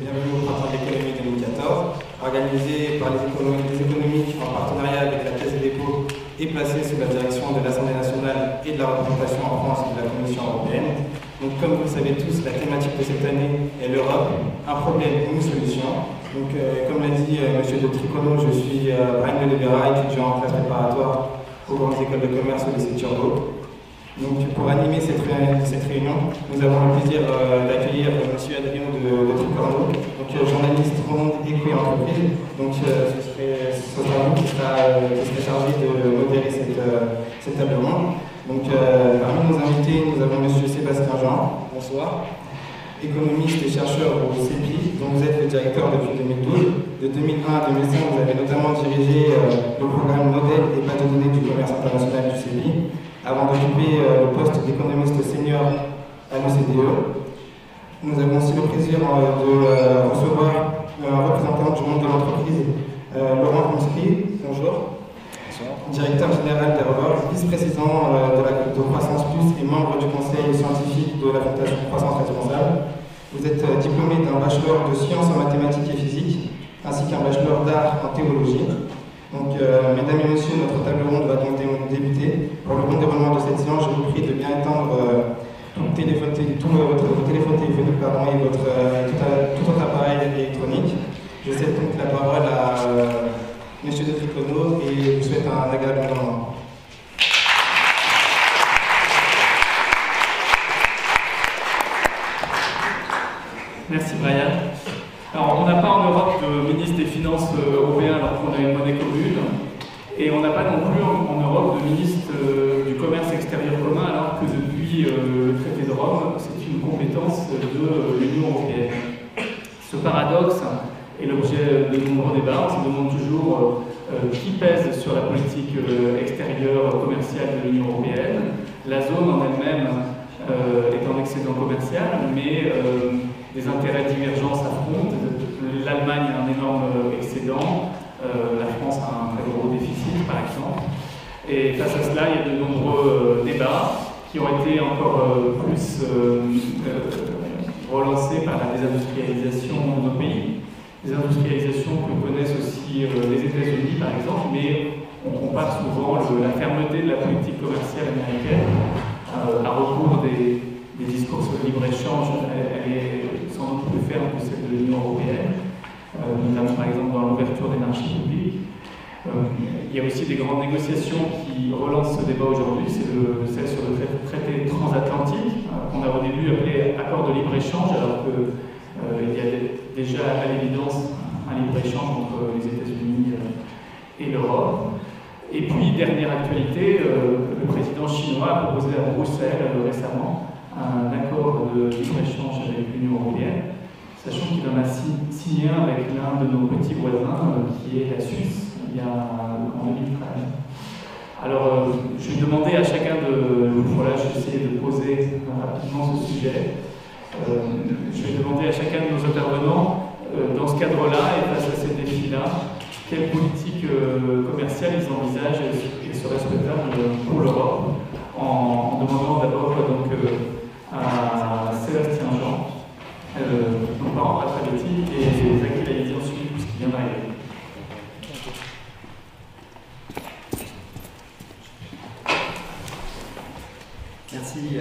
bienvenue au Printemps de l'économie 2014, organisé par les économiques en partenariat avec la Caisse des dépôts et placé sous la direction de l'Assemblée nationale et de la représentation en France de la Commission européenne. Donc, comme vous le savez tous, la thématique de cette année est l'Europe, un problème, une solution. Donc, comme l'a dit M. de Tricono, je suis Brian de Libera, étudiant en classe préparatoire aux grandes écoles de commerce au lycée Turgot. Donc, pour animer cette réunion, nous avons le plaisir d'accueillir M. Adrien de Tricorno, donc journaliste monde éco et entreprise. Donc, ce sera nous qui sera chargé de modérer cette table ronde. Donc, parmi nos invités, nous avons M. Sébastien Jean, bonsoir, économiste et chercheur au CEPI, dont vous êtes le directeur depuis 2012. De 2001 à 2005, vous avez notamment dirigé le programme modèle et base de données du commerce international du CEPI, avant d'occuper le poste d'économiste senior à l'OCDE. Nous avons aussi le plaisir de recevoir un représentant du monde de l'entreprise, Laurent Pomsky, bonjour. Bonsoir. Directeur général d'Error, vice-président de Croissance Plus et membre du conseil scientifique de la Fondation Croissance Responsable. Vous êtes diplômé d'un bachelor de sciences en mathématiques et physique, ainsi qu'un bachelor d'art en théologie. Donc, mesdames et messieurs, notre table ronde va donc débuter. Pour le bon déroulement de cette séance, je vous prie de bien éteindre vos téléphones téléphoniques et tout autre appareil électronique. Je cède donc la parole à M. de Tricono et je vous souhaite un agréable moment. Merci Brian. Alors, on n'a pas en Europe de ministre des Finances européen alors qu'on a une monnaie commune, et on n'a pas non plus en Europe de ministre du commerce extérieur commun alors que depuis le traité de Rome, c'est une compétence de l'Union européenne. Ce paradoxe est l'objet de nombreux débats. On se demande toujours qui pèse sur la politique extérieure commerciale de l'Union européenne. La zone en elle-même est en excédent commercial, mais des intérêts divergents s'affrontent. L'Allemagne a un énorme excédent, la France a un très gros déficit par exemple. Et face à cela, il y a de nombreux débats qui ont été encore plus relancés par la désindustrialisation de nos pays. Désindustrialisation que connaissent aussi les États-Unis par exemple, mais on compare souvent la fermeté de la politique commerciale américaine à rebours des discours sur le libre-échange. Elle est sans doute plus ferme que celle de l'Union européenne, notamment par exemple dans l'ouverture des marchés publics. Il y a aussi des grandes négociations qui relancent ce débat aujourd'hui, c'est celle sur le traité transatlantique, qu'on a au début appelé accord de libre-échange, alors qu'il y a déjà à l'évidence un libre-échange entre les États-Unis et l'Europe. Et puis, dernière actualité, le président chinois a proposé à Bruxelles récemment un accord de libre-échange avec l'Union européenne, sachant qu'il en a signé un avec l'un de nos petits voisins, qui est la Suisse, en 2013. Alors, je vais demander à chacun voilà, je vais essayer de poser rapidement ce sujet. Je vais demander à chacun de nos intervenants, dans ce cadre-là et face à ces défis-là, quelle politique commerciale ils envisagent et serait souhaitable pour l'Europe, en demandant d'abord donc à Sébastien Jean, non pas en Alphabetti, et Zaki Laïdi ensuite, puisqu'il vient d'arriver. Merci,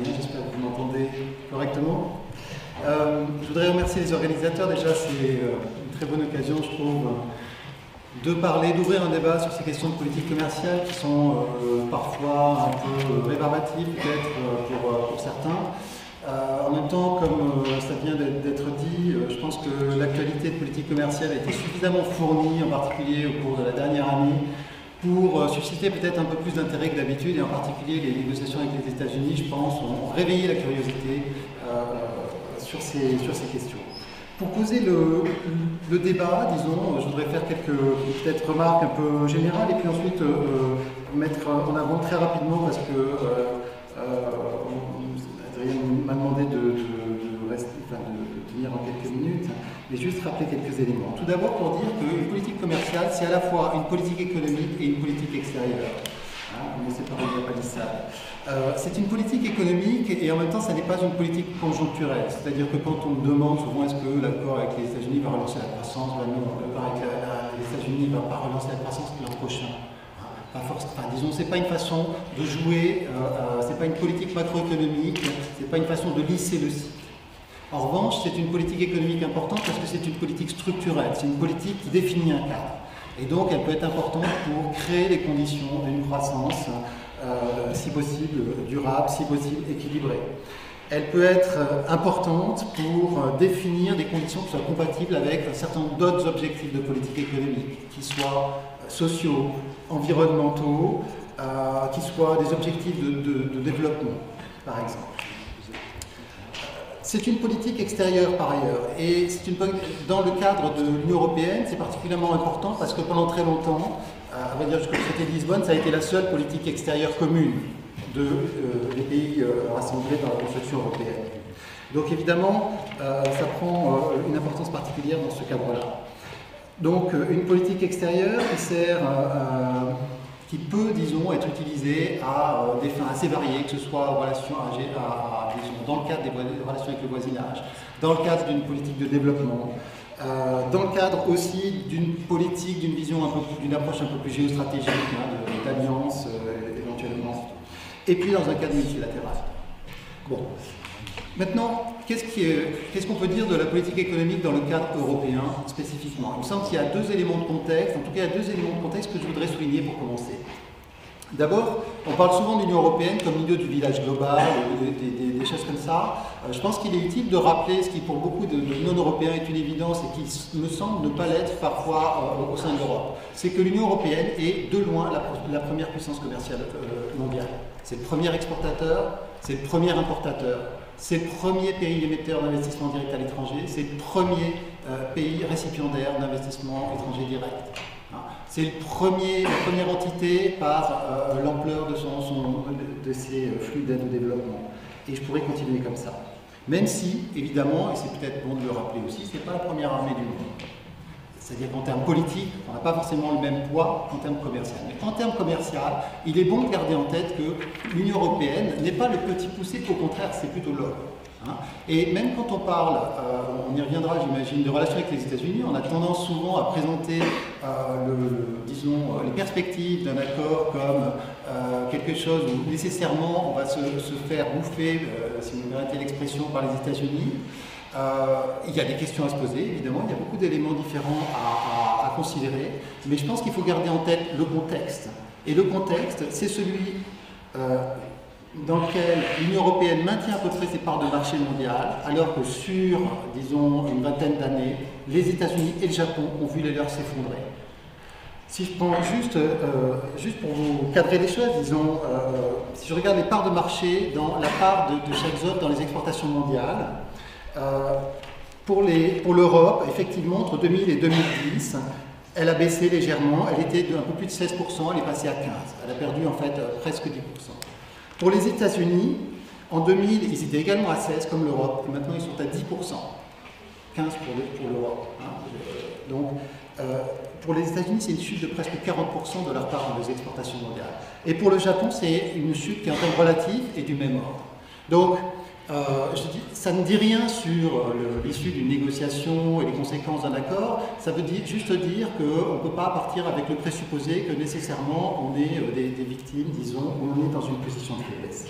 j'espère que vous m'entendez correctement. Je voudrais remercier les organisateurs. Déjà, c'est une très bonne occasion, je trouve, de parler, d'ouvrir un débat sur ces questions de politique commerciale qui sont parfois un peu rébarbatives, peut-être pour certains. En même temps, comme ça vient d'être dit, je pense que l'actualité de politique commerciale a été suffisamment fournie, en particulier au cours de la dernière année, pour susciter peut-être un peu plus d'intérêt que d'habitude, et en particulier les négociations avec les États-Unis, je pense, ont réveillé la curiosité sur ces questions. Pour poser le débat, disons, je voudrais faire quelques peut-être remarques un peu générales et puis ensuite mettre en avant très rapidement, parce que Adrien m'a demandé de tenir en quelques minutes, mais juste rappeler quelques éléments. Tout d'abord pour dire qu'une politique commerciale, c'est à la fois une politique économique et une politique extérieure. Commencer par Elia Palissade. C'est une politique économique et en même temps, ça n'est pas une politique conjoncturelle. C'est-à-dire que quand on me demande souvent est-ce que l'accord avec les États-Unis va relancer la croissance, l'accord avec les États-Unis ne va pas relancer la croissance l'an prochain. Disons, c'est pas une façon de jouer, c'est pas une politique macroéconomique, c'est pas une façon de lisser le cycle. En revanche, c'est une politique économique importante parce que c'est une politique structurelle, c'est une politique qui définit un cadre. Et donc, elle peut être importante pour créer les conditions d'une croissance, si possible durable, si possible équilibrée. Elle peut être importante pour définir des conditions qui soient compatibles avec un certain nombre d'autres objectifs de politique économique, qui soient sociaux, environnementaux, qui soient des objectifs de développement, par exemple. C'est une politique extérieure par ailleurs, et dans le cadre de l'Union européenne, c'est particulièrement important parce que pendant très longtemps, on va dire jusqu'au traité de Lisbonne, ça a été la seule politique extérieure commune des pays rassemblés dans la construction européenne. Donc évidemment, ça prend une importance particulière dans ce cadre-là. Donc une politique extérieure qui peut, disons, être utilisée à des fins assez variées, que ce soit en relation disons, dans le cadre des relations avec le voisinage, dans le cadre d'une politique de développement, dans le cadre aussi d'une politique, d'une vision, d'une approche un peu plus géostratégique, d'alliance éventuellement, et puis dans un cadre multilatéral. Bon. Maintenant, qu'est-ce qu'on peut dire de la politique économique dans le cadre européen spécifiquement? Il me semble qu'il y a deux éléments de contexte, en tout cas il y a deux éléments de contexte que je voudrais souligner pour commencer. D'abord, on parle souvent de l'Union européenne comme milieu du village global, des choses comme ça. Je pense qu'il est utile de rappeler ce qui pour beaucoup de non-européens est une évidence et qui me semble ne pas l'être parfois au sein de l'Europe. C'est que l'Union européenne est de loin la première puissance commerciale mondiale. C'est le premier exportateur, c'est le premier importateur. C'est le premier pays émetteur d'investissement direct à l'étranger, c'est le premier pays récipiendaire d'investissement étranger direct. C'est la première entité par l'ampleur de ses flux d'aide au développement. Et je pourrais continuer comme ça. Même si, évidemment, et c'est peut-être bon de le rappeler aussi, ce n'est pas la première armée du monde. C'est-à-dire qu'en termes politiques, on n'a pas forcément le même poids qu'en termes commerciaux. Mais en termes commerciaux, il est bon de garder en tête que l'Union européenne n'est pas le petit poussé, au contraire, c'est plutôt l'homme. Et même quand on parle, on y reviendra j'imagine, de relations avec les États-Unis, on a tendance souvent à présenter les perspectives d'un accord comme quelque chose où nécessairement on va se faire bouffer, si vous me permettez l'expression, par les États-Unis. Il y a des questions à se poser, évidemment, il y a beaucoup d'éléments différents à considérer, mais je pense qu'il faut garder en tête le contexte. Et le contexte, c'est celui dans lequel l'Union européenne maintient à peu près ses parts de marché mondial, alors que sur, disons, une vingtaine d'années, les États-Unis et le Japon ont vu les leurs s'effondrer. Si je prends juste pour vous cadrer les choses, disons, si je regarde les parts de marché dans la part de chaque zone dans les exportations mondiales, pour l'Europe, effectivement, entre 2000 et 2010, elle a baissé légèrement, elle était d'un peu plus de 16%, elle est passée à 15%. Elle a perdu en fait presque 10%. Pour les États-Unis, en 2000, ils étaient également à 16% comme l'Europe, et maintenant ils sont à 10%. 15% pour l'Europe. Donc, pour les États-Unis, c'est une chute de presque 40% de leur part dans les exportations mondiales. Et pour le Japon, c'est une chute qui est en termes relatifs et du même ordre. Donc, ça ne dit rien sur l'issue d'une négociation et les conséquences d'un accord, ça veut juste dire qu'on ne peut pas partir avec le présupposé que nécessairement on est des victimes, disons, ou on est dans une position de faiblesse.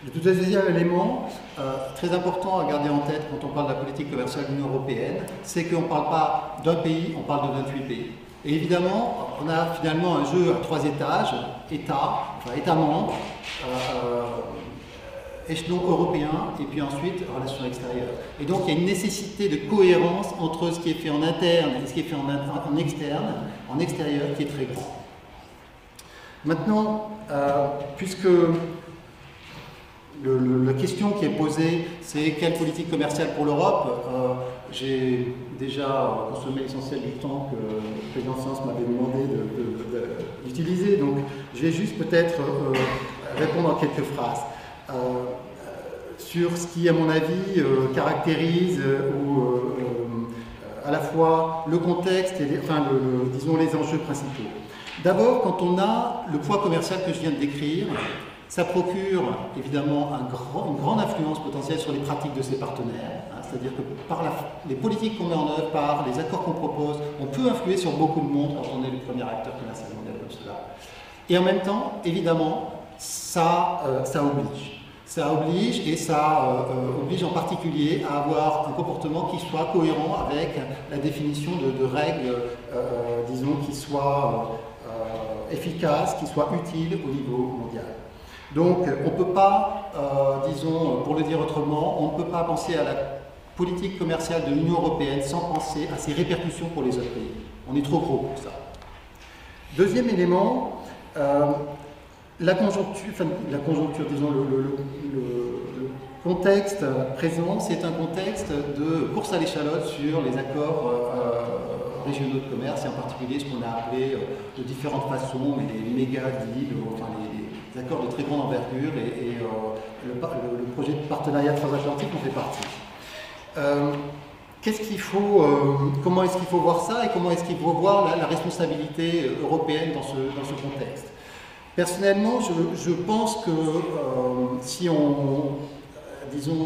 Le deuxième élément, très important à garder en tête quand on parle de la politique commerciale de l'Union européenne, c'est qu'on ne parle pas d'un pays, on parle de 28 pays. Et évidemment, on a finalement un jeu à 3 étages, États membres, échelon européen et puis ensuite relations extérieures. Et donc il y a une nécessité de cohérence entre ce qui est fait en interne et ce qui est fait en externe, en extérieur, qui est très grand. Maintenant, puisque la question qui est posée, c'est quelle politique commerciale pour l'Europe, j'ai déjà consommé l'essentiel du temps que le président Sens m'avait demandé d'utiliser, donc je vais juste peut-être répondre en quelques phrases. Sur ce qui, à mon avis, caractérise à la fois le contexte et disons les enjeux principaux. D'abord, quand on a le poids commercial que je viens de décrire, ça procure évidemment une grande influence potentielle sur les pratiques de ses partenaires. C'est-à-dire que par les politiques qu'on met en œuvre, par les accords qu'on propose, on peut influer sur beaucoup de monde quand on est le premier acteur commercial mondial comme cela. Et en même temps, évidemment, ça oblige. Ça oblige, et ça oblige en particulier à avoir un comportement qui soit cohérent avec la définition de règles, disons, qui soient efficaces, qui soient utiles au niveau mondial. Donc, on ne peut pas, disons, pour le dire autrement, on ne peut pas penser à la politique commerciale de l'Union européenne sans penser à ses répercussions pour les autres pays. On est trop gros pour ça. Deuxième élément, la conjoncture, disons, le contexte présent, c'est un contexte de course à l'échalote sur les accords régionaux de commerce, et en particulier ce qu'on a appelé de différentes façons, mais les méga deals, enfin les accords de très grande envergure, et le projet de partenariat transatlantique en fait partie. Qu'est-ce qu'il faut, comment est-ce qu'il faut voir ça, et comment est-ce qu'il faut voir la responsabilité européenne dans ce contexte? Personnellement, je pense que si on, disons,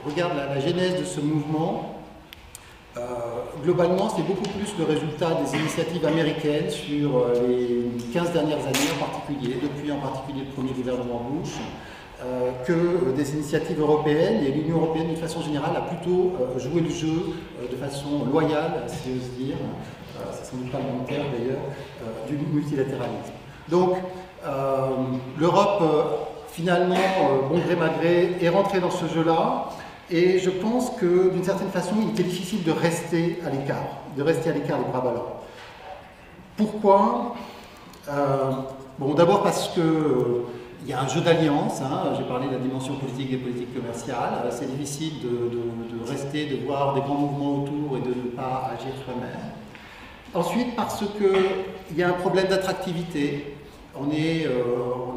regarde la genèse de ce mouvement, globalement, c'est beaucoup plus le résultat des initiatives américaines sur les 15 dernières années en particulier, depuis en particulier le premier gouvernement Bush, que des initiatives européennes, et l'Union européenne, d'une façon générale, a plutôt joué le jeu de façon loyale, si j'ose dire, c'est sans doute pas le bon terme d'ailleurs, du multilatéralisme. Donc, l'Europe, finalement, bon gré mal gré, est rentrée dans ce jeu-là, et je pense que, d'une certaine façon, il était difficile de rester à l'écart, les bras ballants. Pourquoi? Bon, d'abord parce que il y a un jeu d'alliance, hein. J'ai parlé de la dimension politique des politiques commerciales, c'est difficile de rester, de voir des grands mouvements autour et de ne pas agir soi-même. Ensuite, parce qu'il y a un problème d'attractivité. On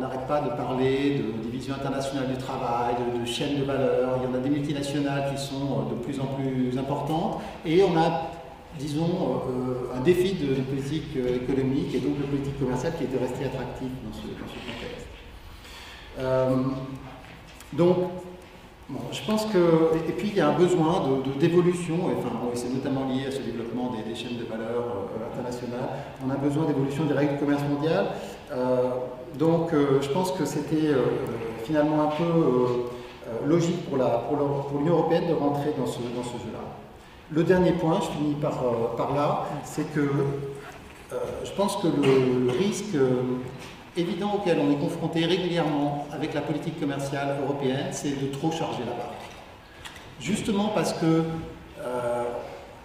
n'arrête pas de parler de division internationale du travail, de chaînes de valeur. Il y en a des multinationales qui sont de plus en plus importantes, et on a, disons, un défi de politique économique et donc de politique commerciale qui était resté attractif dans ce contexte. Donc, bon, je pense que, et puis il y a un besoin d'évolution, enfin, bon, c'est notamment lié à ce développement des chaînes de valeur internationales. On a besoin d'évolution des règles du commerce mondial. Donc, je pense que c'était finalement un peu logique pour l'Union européenne de rentrer dans ce jeu-là. Le dernier point, je finis par là, c'est que je pense que le risque évident auquel on est confronté régulièrement avec la politique commerciale européenne, c'est de trop charger la barre. Justement parce que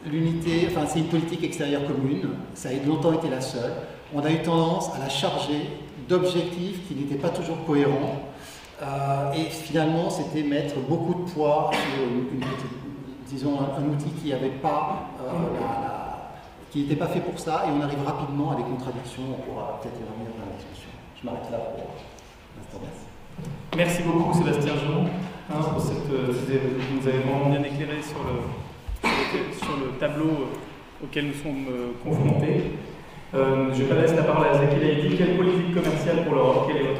l'unité, enfin c'est une politique extérieure commune, ça a longtemps été la seule, on a eu tendance à la charger d'objectifs qui n'étaient pas toujours cohérents, et finalement c'était mettre beaucoup de poids sur disons un outil qui n'avait pas qui n'était pas fait pour ça, et on arrive rapidement à des contradictions. On pourra peut-être y revenir dans la discussion. Je m'arrête là pour l'instant. Merci beaucoup Sébastien Jean, pour vous nous avez vraiment bien éclairé sur le tableau auquel nous sommes confrontés. Je passe la parole à Zaki Laïdi. Quelle politique commerciale pour l'Europe? Quelle est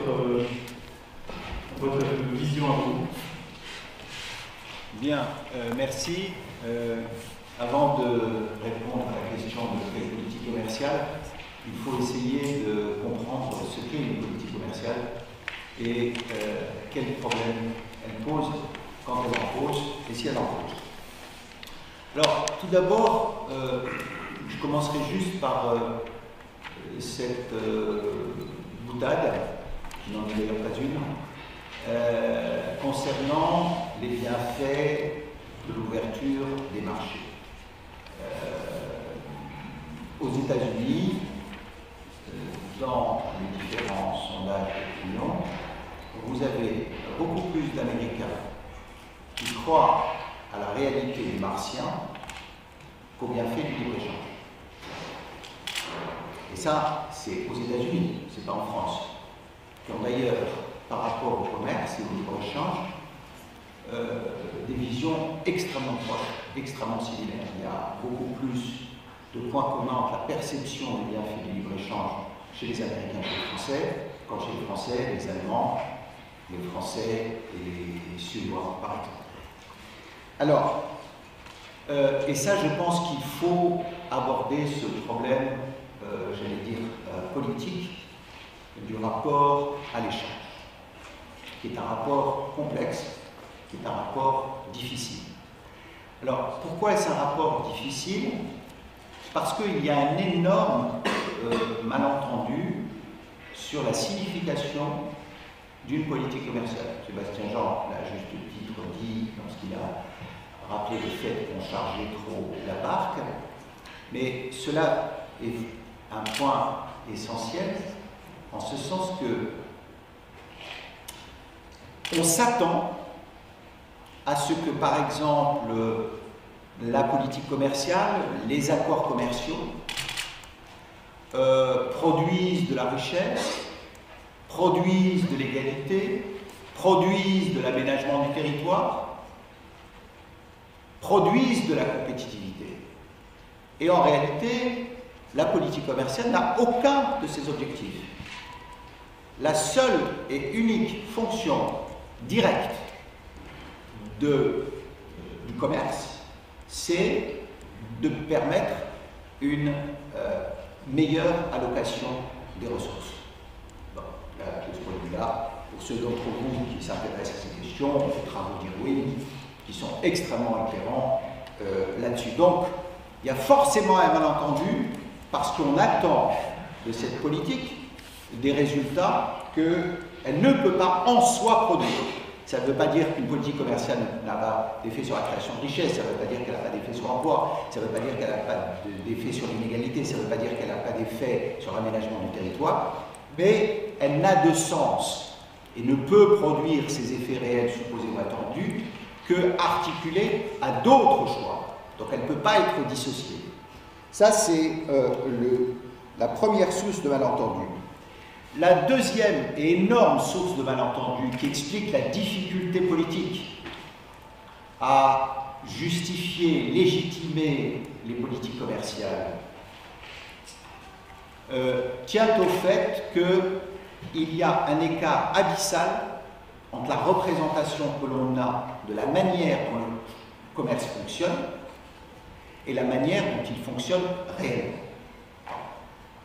votre vision à vous? Bien, merci. Avant de répondre à la question de quelle politique commerciale, il faut essayer de comprendre ce qu'est une politique commerciale et quels problèmes elle pose, quand elle en pose et si elle en pose. Alors, tout d'abord, je commencerai juste par cette boutade, qui n'en est d'ailleurs pas une, concernant les bienfaits de l'ouverture des marchés. Aux États-Unis, dans les différents sondages d'opinion, vous avez beaucoup plus d'Américains qui croient à la réalité des Martiens qu'au bienfait du libre-échange. Et ça, c'est aux États-Unis, c'est pas en France, qui ont d'ailleurs, par rapport au commerce et au libre-échange, des visions extrêmement proches, extrêmement similaires. Il y a beaucoup plus de points communs entre la perception des bienfaits du libre-échange chez les Américains et les Français, quand chez les Français, les Allemands, les Français et les Suédois, par exemple. Alors, et ça, je pense qu'il faut aborder ce problème, j'allais dire, politique du rapport à l'échange, qui est un rapport complexe, qui est un rapport difficile. Alors, pourquoi est-ce un rapport difficile? Parce qu'il y a un énorme malentendu sur la signification d'une politique commerciale. Sébastien Jean l'a juste titre dit lorsqu'il a rappelé le fait qu'on chargeait trop la barque, mais cela est un point essentiel en ce sens que on s'attend à ce que, par exemple, la politique commerciale, les accords commerciaux produisent de la richesse, produisent de l'égalité, produisent de l'aménagement du territoire, produisent de la compétitivité. Et en réalité, la politique commerciale n'a aucun de ces objectifs. La seule et unique fonction directe du commerce, c'est de permettre une meilleure allocation des ressources. Bon, là, de ce point de vue-là, pour ceux d'entre vous qui s'intéressent à ces questions, on fait travaux d'Irwin qui sont extrêmement éclairants là-dessus. Donc, il y a forcément un malentendu parce qu'on attend de cette politique des résultats qu'elle ne peut pas en soi produire. Ça ne veut pas dire qu'une politique commerciale n'a pas d'effet sur la création de richesse, ça ne veut pas dire qu'elle n'a pas d'effet sur l'emploi, ça ne veut pas dire qu'elle n'a pas d'effet sur l'inégalité, ça ne veut pas dire qu'elle n'a pas d'effet sur l'aménagement du territoire, mais elle n'a de sens et ne peut produire ces effets réels supposés ou attendus que articulés à d'autres choix. Donc elle ne peut pas être dissociée. Ça, c'est la première source de malentendu. La deuxième et énorme source de malentendu qui explique la difficulté politique à justifier, légitimer les politiques commerciales tient au fait qu'il y a un écart abyssal entre la représentation que l'on a de la manière dont le commerce fonctionne et la manière dont il fonctionne réellement.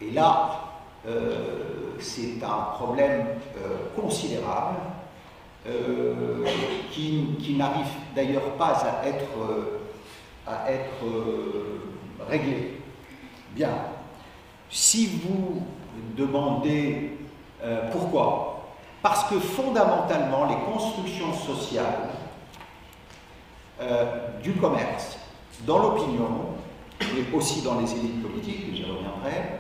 Et là, c'est un problème considérable qui n'arrive d'ailleurs pas à être réglé. Bien. Si vous demandez pourquoi, parce que fondamentalement les constructions sociales du commerce dans l'opinion, mais aussi dans les élites politiques, et j'y reviendrai,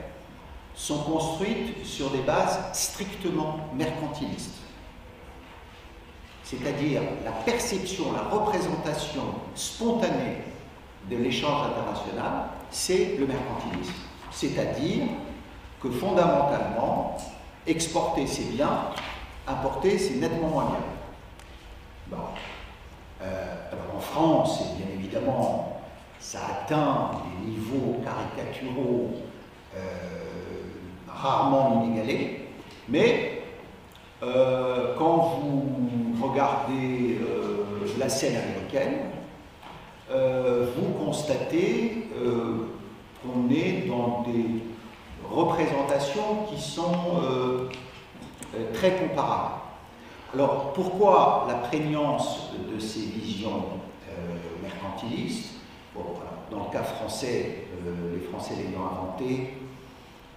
sont construites sur des bases strictement mercantilistes. C'est-à-dire la perception, la représentation spontanée de l'échange international, c'est le mercantilisme. C'est-à-dire que fondamentalement, exporter c'est bien, importer c'est nettement moins bien. Bon. Alors en France, bien évidemment, ça atteint des niveaux caricaturaux rarement inégalés, mais quand vous regardez la scène américaine, vous constatez qu'on est dans des représentations qui sont très comparables. Alors, pourquoi la prégnance de ces visions mercantilistes? Bon, dans le cas français, les Français l'ayant inventé,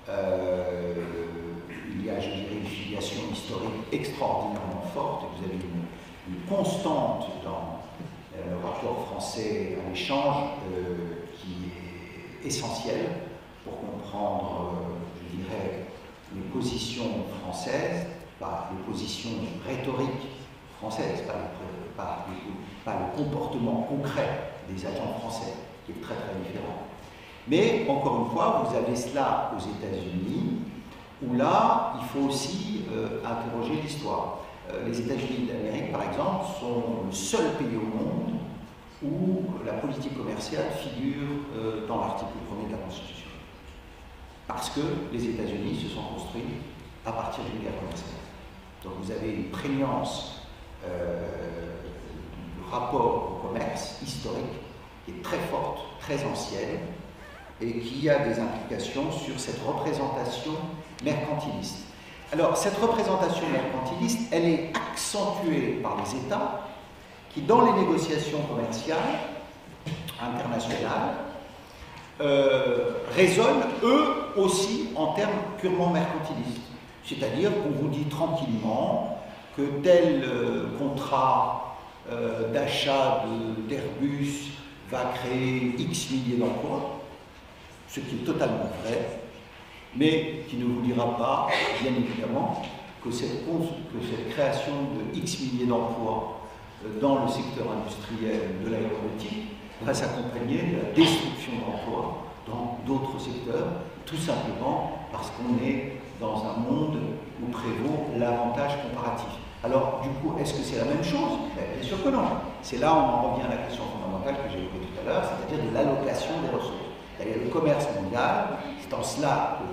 il y a, je dirais, une filiation historique extraordinairement forte. Vous avez une constante dans le rapport français à l'échange qui est essentielle pour comprendre, je dirais, les positions françaises, pas les positions rhétoriques françaises, pas le comportement concret des agents français, qui est très très différent. Mais, encore une fois, vous avez cela aux États-Unis, où là, il faut aussi interroger l'histoire. Les États-Unis d'Amérique, par exemple, sont le seul pays au monde où la politique commerciale figure dans l'article 1er de la Constitution. Parce que les États-Unis se sont construits à partir d'une guerre commerciale. Donc vous avez une prégnance du rapport au commerce historique qui est très forte, très ancienne, et qui a des implications sur cette représentation mercantiliste. Alors, cette représentation mercantiliste, elle est accentuée par les États qui, dans les négociations commerciales internationales, raisonnent, eux aussi, en termes purement mercantilistes. C'est-à-dire qu'on vous dit tranquillement que tel contrat d'achat d'Airbus va créer X milliers d'emplois, ce qui est totalement vrai, mais qui ne vous dira pas, bien évidemment, que cette création de X milliers d'emplois dans le secteur industriel de l'aéronautique va s'accompagner de la destruction d'emplois dans d'autres secteurs, tout simplement parce qu'on est dans un monde où prévaut l'avantage comparatif. Alors, du coup, est-ce que c'est la même chose? Bien sûr que non. C'est là où on en revient à la question fondamentale que j'ai évoquée tout à l'heure, c'est-à-dire de l'allocation des ressources. C'est-à-dire le commerce mondial, c'est en cela que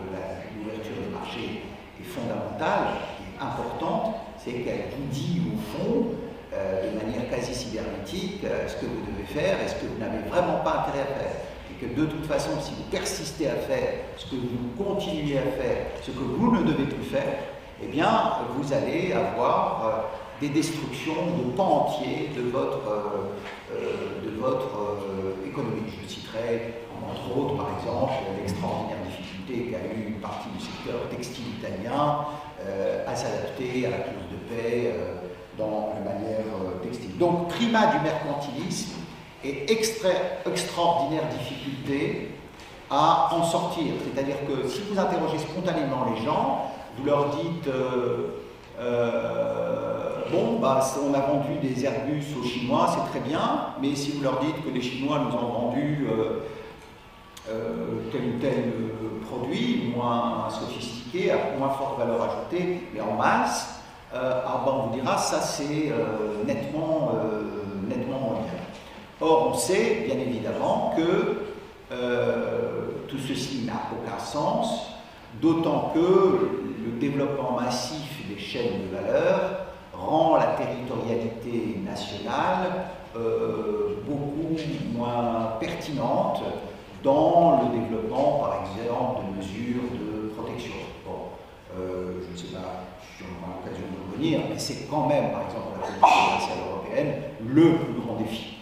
l'ouverture des marchés est fondamentale, et importante, c'est qu'elle vous dit au fond, de manière quasi cybernétique, ce que vous devez faire et ce que vous n'avez vraiment pas intérêt à faire. Et que de toute façon, si vous persistez à faire ce que vous continuez à faire, ce que vous ne devez plus faire, eh bien, vous allez avoir des destructions de pans entiers de votre économie. Je citerai, entre autres, par exemple, l'extraordinaire difficulté qu'a eu une partie du secteur textile italien à s'adapter à la clause de paix dans la manière textile. Donc, primat du mercantilisme et extraordinaire difficulté à en sortir. C'est-à-dire que si vous interrogez spontanément les gens, vous leur dites bon, bah, on a vendu des Airbus aux Chinois, c'est très bien, mais si vous leur dites que les Chinois nous ont vendu tel ou tel produit, moins sophistiqué, à moins forte valeur ajoutée, mais en masse, on vous dira ça c'est nettement moins bien. Or, on sait bien évidemment que tout ceci n'a aucun sens, d'autant que le développement massif des chaînes de valeur rend la territorialité nationale beaucoup moins pertinente dans le développement, par exemple, de mesures de protection. Bon, je ne sais pas si on aura l'occasion de revenir, mais c'est quand même, par exemple, la politique commerciale européenne, le plus grand défi.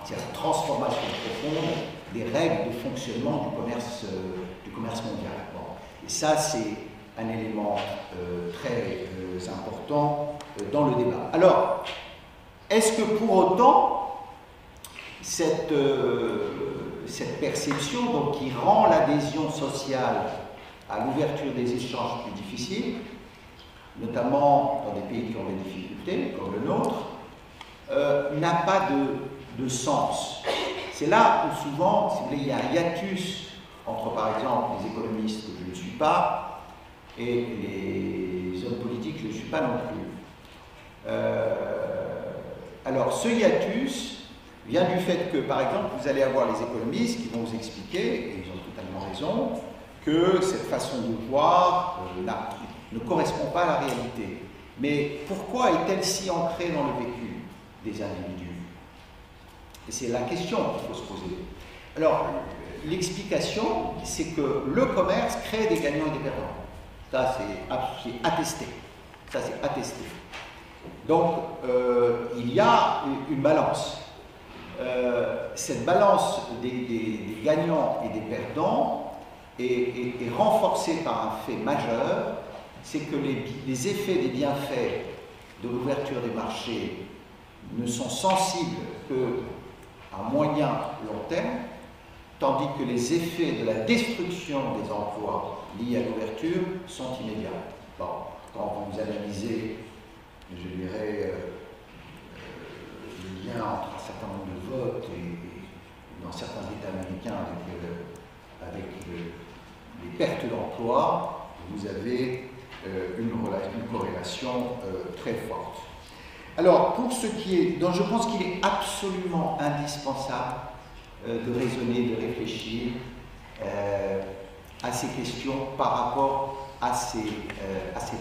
C'est la transformation profonde des règles de fonctionnement du commerce mondial. Bon. Et ça, c'est un élément très important dans le débat. Alors, est-ce que pour autant, cette perception donc, qui rend l'adhésion sociale à l'ouverture des échanges plus difficiles, notamment dans des pays qui ont des difficultés, comme le nôtre, n'a pas de sens. C'est là où souvent, si vous voulez, il y a un hiatus entre, par exemple, les économistes que je ne suis pas et les hommes politiques que je ne suis pas non plus. Alors, ce hiatus vient du fait que, par exemple, vous allez avoir les économistes qui vont vous expliquer, et ils ont totalement raison, que cette façon de voir ne correspond pas à la réalité. Mais pourquoi est-elle si ancrée dans le vécu des individus? Et c'est la question qu'il faut se poser. Alors, l'explication, c'est que le commerce crée des gagnants et des perdants. Ça, c'est attesté. Ça, c'est attesté. Donc, il y a une balance. Cette balance des gagnants et des perdants est renforcée par un fait majeur, c'est que les effets des bienfaits de l'ouverture des marchés ne sont sensibles qu'à moyen long terme, tandis que les effets de la destruction des emplois liés à l'ouverture sont immédiats. Bon, quand vous analysez, je dirais, le lien entre un certain nombre de votes et dans certains États américains avec les pertes d'emplois, vous avez une corrélation très forte. Alors, pour ce qui est, donc je pense qu'il est absolument indispensable de raisonner, de réfléchir à ces questions par rapport à ces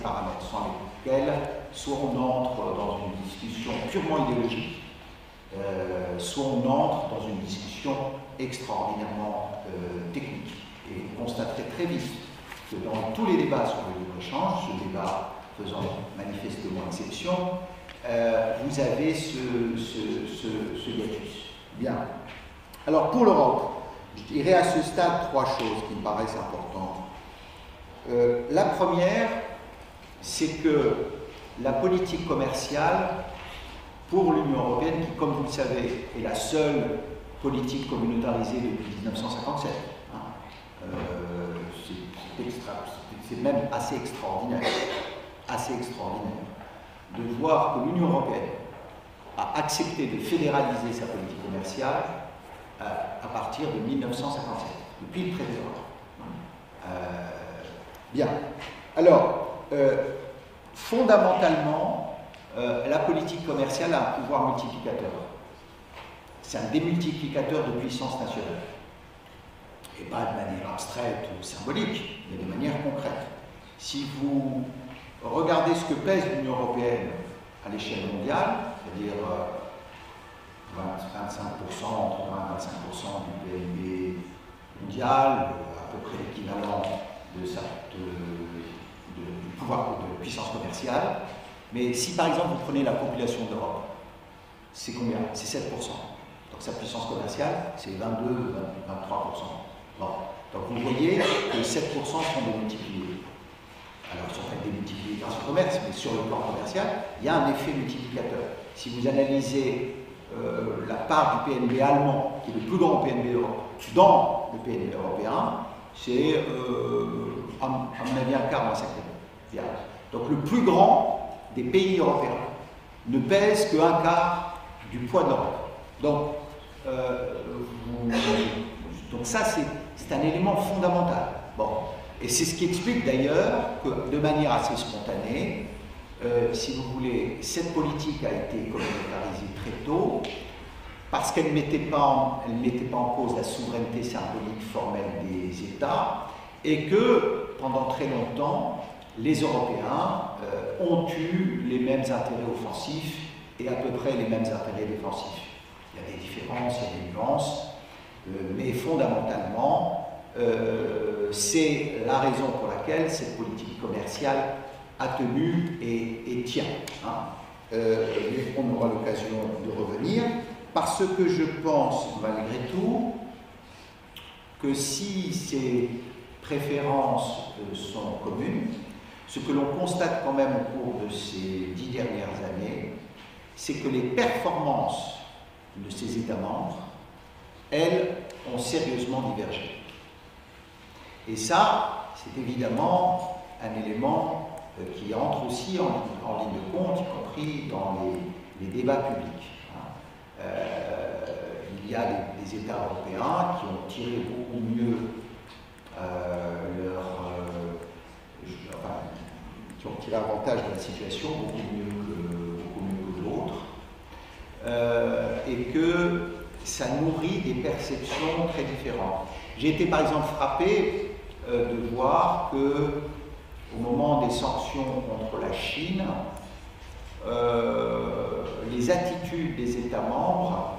paramètres, sans lesquels soit on entre dans une discussion purement idéologique, soit on entre dans une discussion extraordinairement technique. Et vous constaterez très vite que dans tous les débats sur le libre-échange, ce débat faisant manifestement exception, vous avez ce hiatus. Bien. Alors pour l'Europe, je dirais à ce stade 3 choses qui me paraissent importantes. La première, c'est que la politique commerciale pour l'Union européenne, qui, comme vous le savez, est la seule politique communautarisée depuis 1957, c'est même assez extraordinaire de voir que l'Union européenne a accepté de fédéraliser sa politique commerciale à partir de 1957, depuis le traité d'Europe. Bien. Alors, fondamentalement, la politique commerciale a un pouvoir multiplicateur. C'est un démultiplicateur de puissance nationale. Et pas de manière abstraite ou symbolique, mais de manière concrète. Si vous regardez ce que pèse l'Union européenne à l'échelle mondiale, c'est-à-dire 25%, entre 20 et 25% du PIB mondial, à peu près l'équivalent du pouvoir de puissance commerciale. Mais si par exemple vous prenez la population de l'Europe, c'est combien? C'est 7%. Donc sa puissance commerciale, c'est 22-23%. Bon. Donc vous voyez que 7% sont démultipliés. Alors ils ne sont pas démultipliés grâce au commerce, mais sur le plan commercial, il y a un effet multiplicateur. Si vous analysez la part du PNB allemand, qui est le plus grand PNB d'Europe, dans le PNB européen, c'est à mon avis un quart d'un cinquième. Donc le plus grand des pays européens ne pèse qu'un quart du poids de l'Europe. Donc ça, c'est un élément fondamental. Bon. Et c'est ce qui explique d'ailleurs que, de manière assez spontanée, si vous voulez, cette politique a été communautarisée très tôt, parce qu'elle ne mettait pas en cause la souveraineté symbolique formelle des États, et que, pendant très longtemps, les Européens ont eu les mêmes intérêts offensifs et à peu près les mêmes intérêts défensifs. Il y a des différences, il y a des nuances, mais fondamentalement, c'est la raison pour laquelle cette politique commerciale a tenu et tient. Mais on aura l'occasion de revenir, parce que je pense, malgré tout, que si ces préférences sont communes, ce que l'on constate quand même au cours de ces 10 dernières années, c'est que les performances de ces États membres, elles, ont sérieusement divergé. Et ça, c'est évidemment un élément qui entre aussi en ligne de compte, y compris dans les débats publics. Il y a des États européens qui ont tiré beaucoup mieux qui ont tiré avantage de la situation, beaucoup mieux que d'autres, et que ça nourrit des perceptions très différentes. J'ai été par exemple frappé de voir que au moment des sanctions contre la Chine, les attitudes des États membres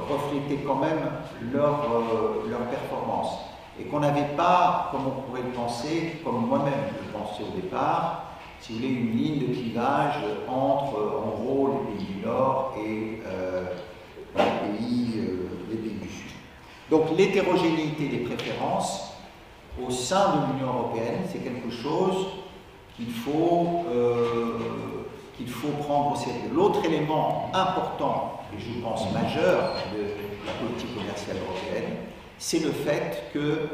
reflétaient quand même leur performance. Et qu'on n'avait pas, comme on pourrait le penser, comme moi-même je le pensais au départ, si vous voulez, une ligne de clivage entre, en gros, les pays du Nord et les pays du Sud. Donc l'hétérogénéité des préférences au sein de l'Union européenne, c'est quelque chose qu'il faut prendre au sérieux. L'autre élément important, et je pense majeur, de la politique commerciale européenne, c'est le fait qu'elle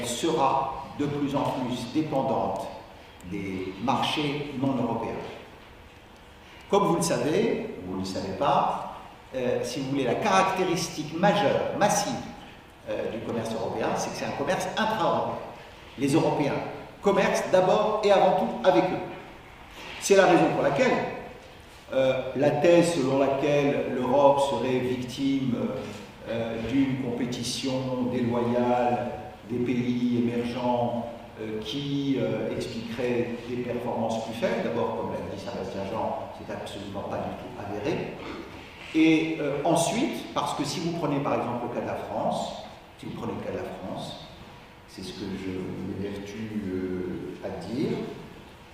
sera de plus en plus dépendante des marchés non européens. Comme vous le savez, ou vous ne le savez pas, si vous voulez, la caractéristique majeure, massive du commerce européen, c'est que c'est un commerce intra-européen. Les Européens commercent d'abord et avant tout avec eux. C'est la raison pour laquelle la thèse selon laquelle l'Europe serait victime d'une compétition déloyale des pays émergents qui expliquerait des performances plus faibles. D'abord, comme l'a dit Sébastien Jean, c'est absolument pas du tout avéré. Et ensuite, parce que si vous prenez par exemple le cas de la France, c'est ce que je m'évertue à dire,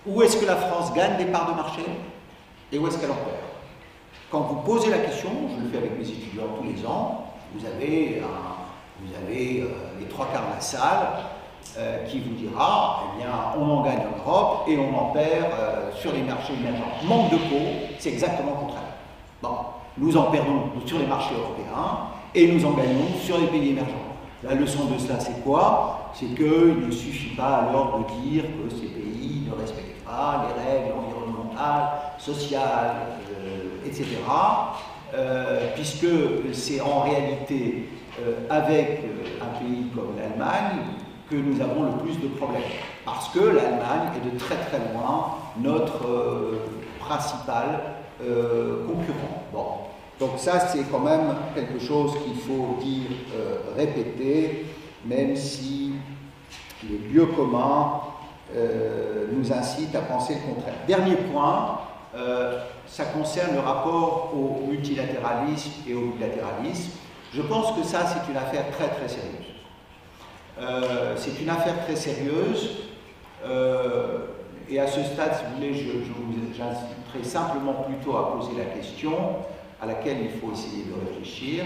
où est-ce que la France gagne des parts de marché et où est-ce qu'elle en perd? Quand vous posez la question, je le fais avec mes étudiants tous les ans, vous avez les trois quarts de la salle qui vous dira, eh bien, on en gagne en Europe et on en perd sur les marchés émergents. Manque de peau, c'est exactement le contraire. Bon, nous en perdons sur les marchés européens et nous en gagnons sur les pays émergents. La leçon de cela, c'est quoi? C'est qu'il ne suffit pas alors de dire que ces pays ne respectent pas les règles environnementales, sociales, etc. Puisque c'est en réalité avec un pays comme l'Allemagne que nous avons le plus de problèmes. Parce que l'Allemagne est de très très loin notre principal concurrent. Bon. Donc ça, c'est quand même quelque chose qu'il faut dire, répéter, même si le lieu commun nous incite à penser le contraire. Dernier point, ça concerne le rapport au multilatéralisme et au bilatéralisme. Je pense que ça, c'est une affaire très très sérieuse. C'est une affaire très sérieuse, et à ce stade, si vous voulez, j'inciterai simplement plutôt à poser la question à laquelle il faut essayer de réfléchir,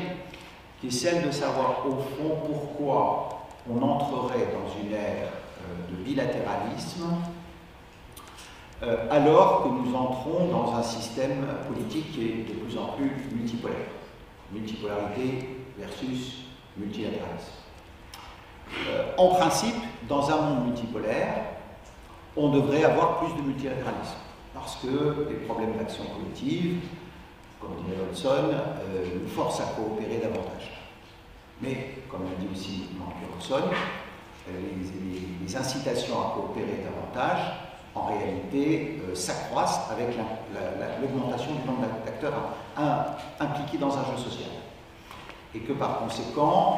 qui est celle de savoir au fond pourquoi on entrerait dans une ère de bilatéralisme alors que nous entrons dans un système politique qui est de plus en plus multipolaire. Multipolarité versus multilatéralisme. En principe, dans un monde multipolaire, on devrait avoir plus de multilatéralisme parce que les problèmes d'action collective, comme dit Olson, nous forcent à coopérer davantage. Mais, comme l'a dit aussi Olson, les incitations à coopérer davantage, en réalité, s'accroissent avec l'augmentation du nombre d'acteurs impliqués dans un jeu social. Et que par conséquent,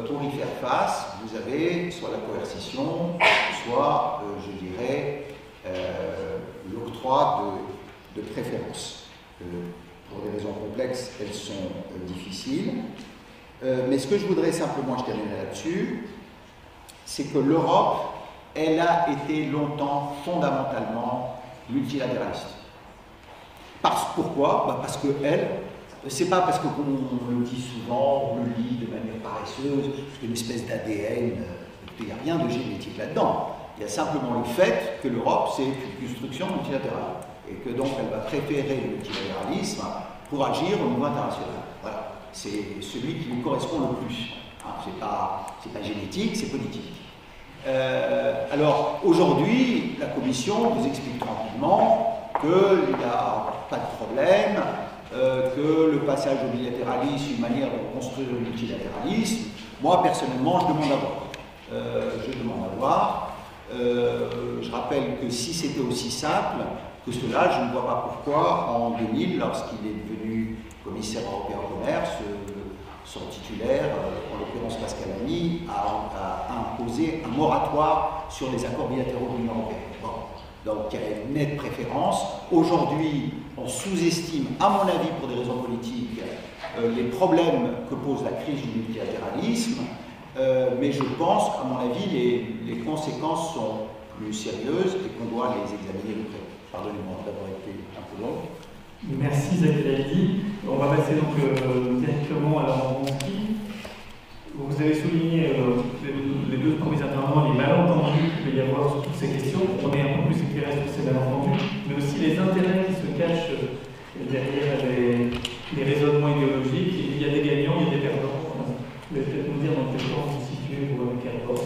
pour y faire face, vous avez soit la coercition, soit, je dirais, l'octroi de préférences. Pour des raisons complexes, elles sont difficiles. Mais ce que je voudrais simplement, je terminerai là-dessus, c'est que l'Europe, elle a été longtemps fondamentalement multilatéraliste. Pourquoi? Parce qu'elle, c'est pas parce qu'on le dit souvent, on le lit de manière paresseuse, parce qu'une espèce d'ADN, il n'y a rien de génétique là-dedans. Il y a simplement le fait que l'Europe, c'est une construction multilatérale. Et que donc elle va préférer le multilatéralisme pour agir au niveau international. Voilà. C'est celui qui lui correspond le plus. Hein, c'est pas génétique, c'est politique. Alors aujourd'hui, la Commission vous explique tranquillement qu'il n'y a pas de problème, que le passage au bilatéralisme est une manière de construire le multilatéralisme. Moi, personnellement, je demande à voir. Je rappelle que si c'était aussi simple que cela, je ne vois pas pourquoi, en 2000, lorsqu'il est devenu commissaire européen au commerce, son titulaire, en l'occurrence Pascal Lamy, a imposé un moratoire sur les accords bilatéraux de l'Union européenne. Bon. Donc il y a une nette préférence. Aujourd'hui, on sous-estime, à mon avis, pour des raisons politiques, les problèmes que pose la crise du multilatéralisme, mais je pense qu'à mon avis, les conséquences sont plus sérieuses et qu'on doit les examiner de près. Pardonnez-moi d'avoir été un peu long. Merci Zaki. On va passer donc directement à la rencontre. Vous avez souligné les deux premiers intervenants, les malentendus qu'il peut y avoir sur toutes ces questions. On est un peu plus éclairé sur ces malentendus, mais aussi les intérêts qui se cachent derrière les raisonnements idéologiques. Il y a des gagnants, il y a des perdants. Vous pouvez peut-être nous dire dans quel temps vous vous situez, vous, avec Airbus.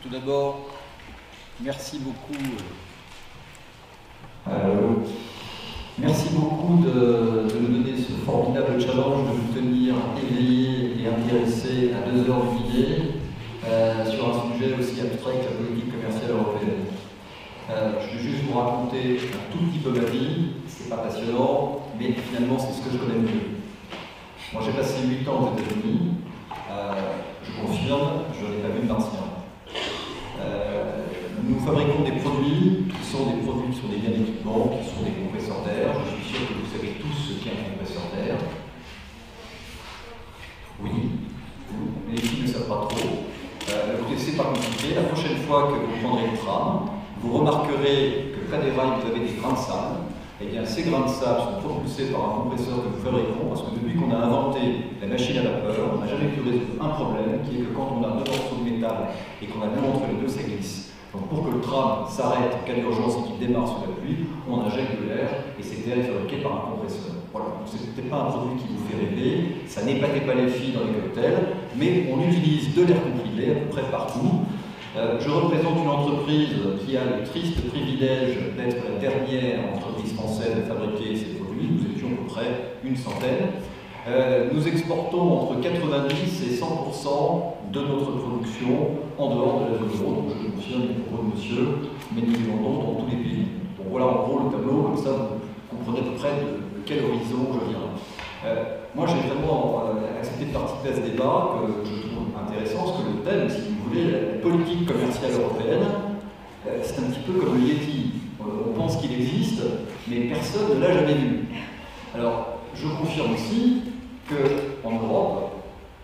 Tout d'abord, merci beaucoup. Merci beaucoup de nous donner ce formidable challenge de vous tenir éveillés et intéressés à 2 heures d'idées sur un sujet aussi abstrait que la politique commerciale européenne. Je vais juste vous raconter un tout petit peu ma vie. C'est pas passionnant, mais finalement c'est ce que je connais le mieux. Moi j'ai passé 8 ans aux États-Unis. Je confirme, je n'ai pas vu de martien. Nous fabriquons des produits qui sont des biens d'équipement, qui sont des compresseurs d'air. Je suis sûr que vous savez tous ce qu'est un compresseur d'air. Oui, les filles ne savent pas trop. Écoutez, c'est pas compliqué. La prochaine fois que vous prendrez le tram, vous remarquerez que près des rails, vous avez des grains de sable. Eh bien, ces grains de sable sont propulsés par un compresseur que nous fabriquons parce que depuis qu'on a inventé la machine à vapeur, on n'a jamais pu résoudre un problème qui est que quand on a deux morceaux de métal et qu'on a l'un entre les deux, ça glisse. Donc, pour que le tram s'arrête en cas d'urgence et qu'il démarre sous la pluie, on injecte de l'air et cet air est fabriqué par un compresseur. Voilà, ce n'est peut-être pas un produit qui vous fait rêver, ça n'épatait pas les filles dans les cocktails, mais on utilise de l'air comprimé à peu près partout. Je représente une entreprise qui a le triste privilège d'être la dernière entreprise française à fabriquer ces produits. Nous étions à peu près une centaine. Nous exportons entre 90 et 100% de notre production en dehors de la zone euro. Donc je confirme les propos de monsieur, mais nous les vendons dans tous les pays. Donc voilà en gros le tableau, comme ça vous comprenez à peu près de quel horizon je viens. Moi j'ai vraiment accepté de participer à ce débat que je trouve intéressant, parce que le thème, si vous voulez, la politique commerciale européenne, c'est un petit peu comme le Yeti. On pense qu'il existe, mais personne ne l'a jamais vu. Alors, je confirme aussi qu'en Europe,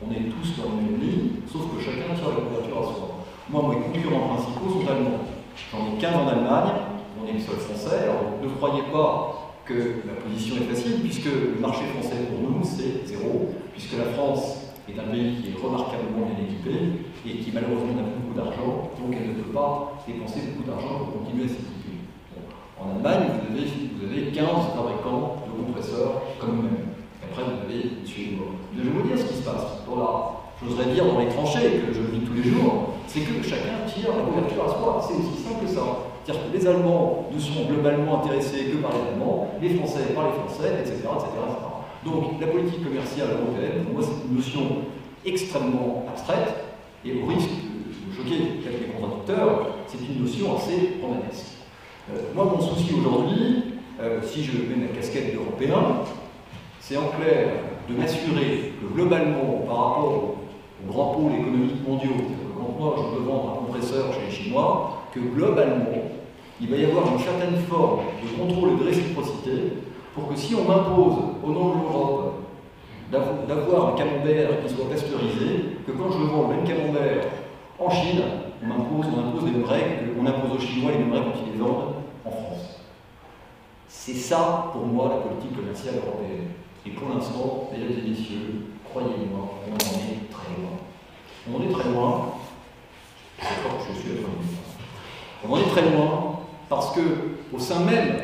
on est tous dans le même lit, sauf que chacun tire la couverture à soi. Moi, mes concurrents principaux sont allemands. J'en ai 15 en Allemagne, on est le seul français, alors ne croyez pas que la position est facile, puisque le marché français pour nous, c'est zéro, puisque la France est un pays qui est remarquablement bien équipé et qui malheureusement n'a pas beaucoup d'argent, donc elle ne peut pas dépenser beaucoup d'argent pour continuer à s'équiper. Bon. En Allemagne, vous avez 15 fabricants de compresseurs comme nous-mêmes. Après, vous avez Suédois. Je vais vous dire ce qui se passe. Voilà, j'oserais dire dans les tranchées, que je vis tous les jours, c'est que chacun tire la couverture à soi. C'est aussi simple que ça. C'est-à-dire que les Allemands ne sont globalement intéressés que par les Allemands, les Français par les Français, etc. Donc la politique commerciale européenne, pour moi, c'est une notion extrêmement abstraite, et au risque de choquer quelques contradicteurs, c'est une notion assez romanesque. Moi, mon souci aujourd'hui, si je mets ma casquette d'Européen, c'est en clair de m'assurer que globalement, par rapport aux grands pôles économiques mondiaux, quand moi je veux vendre un compresseur chez les Chinois, que globalement, il va y avoir une certaine forme de contrôle et de réciprocité pour que si on m'impose au nom de l'Europe d'avoir un camembert qui soit pasteurisé, que quand je vends le même camembert en Chine, on impose les mêmes règles, on impose aux Chinois les mêmes règles quand ils les vendent en France. C'est ça, pour moi, la politique commerciale européenne. Et pour l'instant, mesdames et messieurs, croyez-moi, on en est très loin. On en est très loin, je crois que je suis à 3 minutes. On en est très loin parce que, au sein même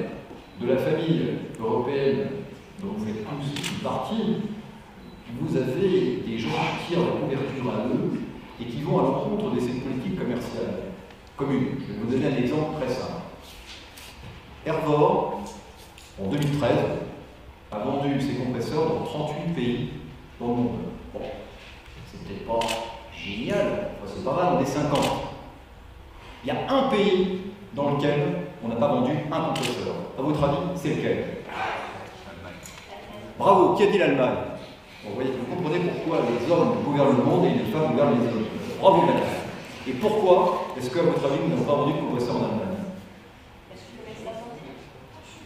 de la famille européenne dont vous êtes tous une partie, vous avez des gens qui tirent la couverture à eux et qui vont à l'encontre de cette politique commerciale commune. Je vais vous donner un exemple très simple. Hervor, en 2013, a vendu ses compresseurs dans 38 pays dans le monde. Bon, c'est peut-être pas génial, enfin, c'est pas mal, on est 50. Il y a un pays dans lequel on n'a pas vendu un compresseur. À votre avis, c'est lequel? Bravo, qui a dit l'Allemagne? Vous comprenez pourquoi les hommes gouvernent le monde et les femmes gouvernent les hommes. Bravo, madame. Et pourquoi est-ce qu'à votre avis, nous n'avons pas vendu de compresseur en Allemagne?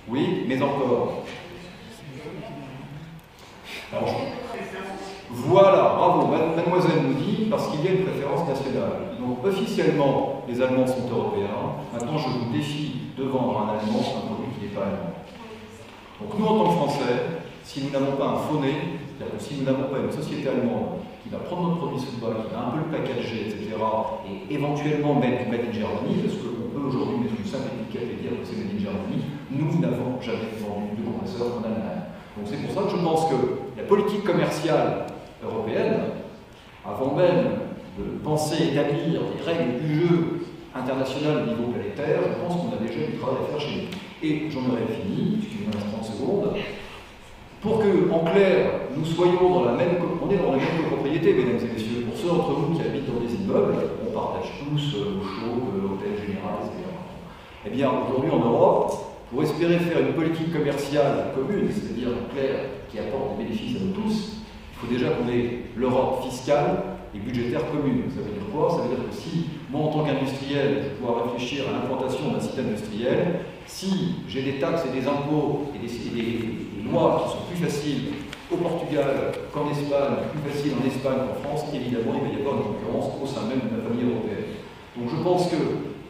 Oui, mais encore. Alors, voilà, bravo, mademoiselle nous dit, parce qu'il y a une préférence nationale. Donc officiellement, les Allemands sont européens. Maintenant, je vous défie de vendre un Allemand un produit qui n'est pas allemand. Donc nous, en tant que Français, si nous n'avons pas un faux nez, c'est-à-dire que si nous n'avons pas une société allemande qui va prendre notre produit sous le bras, qui va un peu le packager, etc., et éventuellement mettre du Made in Germany, parce qu'on peut aujourd'hui mettre une simple étiquette et dire que c'est Made in Germany, nous n'avons jamais vendu de compresseur en Allemagne. Donc c'est pour ça que je pense que la politique commerciale européenne, avant même de penser établir des règles du jeu international au niveau planétaire, je pense qu'on a déjà du travail à faire chez nous. Et j'en aurais fini, puisqu'il me reste 30 secondes, pour que, en clair, nous soyons dans la même... On est dans la même copropriété, mesdames et messieurs. Pour ceux d'entre vous qui habitent dans des immeubles, on partage tous l'eau chaude, l'hôtel général, etc. Eh bien, aujourd'hui en Europe, pour espérer faire une politique commerciale commune, c'est-à-dire claire, qui apporte des bénéfices à nous tous, il faut déjà qu'on ait l'Europe fiscale et budgétaire commune. Ça veut dire quoi? Ça veut dire que si, moi en tant qu'industriel, je dois réfléchir à l'implantation d'un site industriel, si j'ai des taxes et des impôts et des lois qui sont plus faciles au Portugal qu'en Espagne, plus faciles en Espagne qu'en France, évidemment, il va y avoir une concurrence au sein même de la famille européenne. Donc je pense que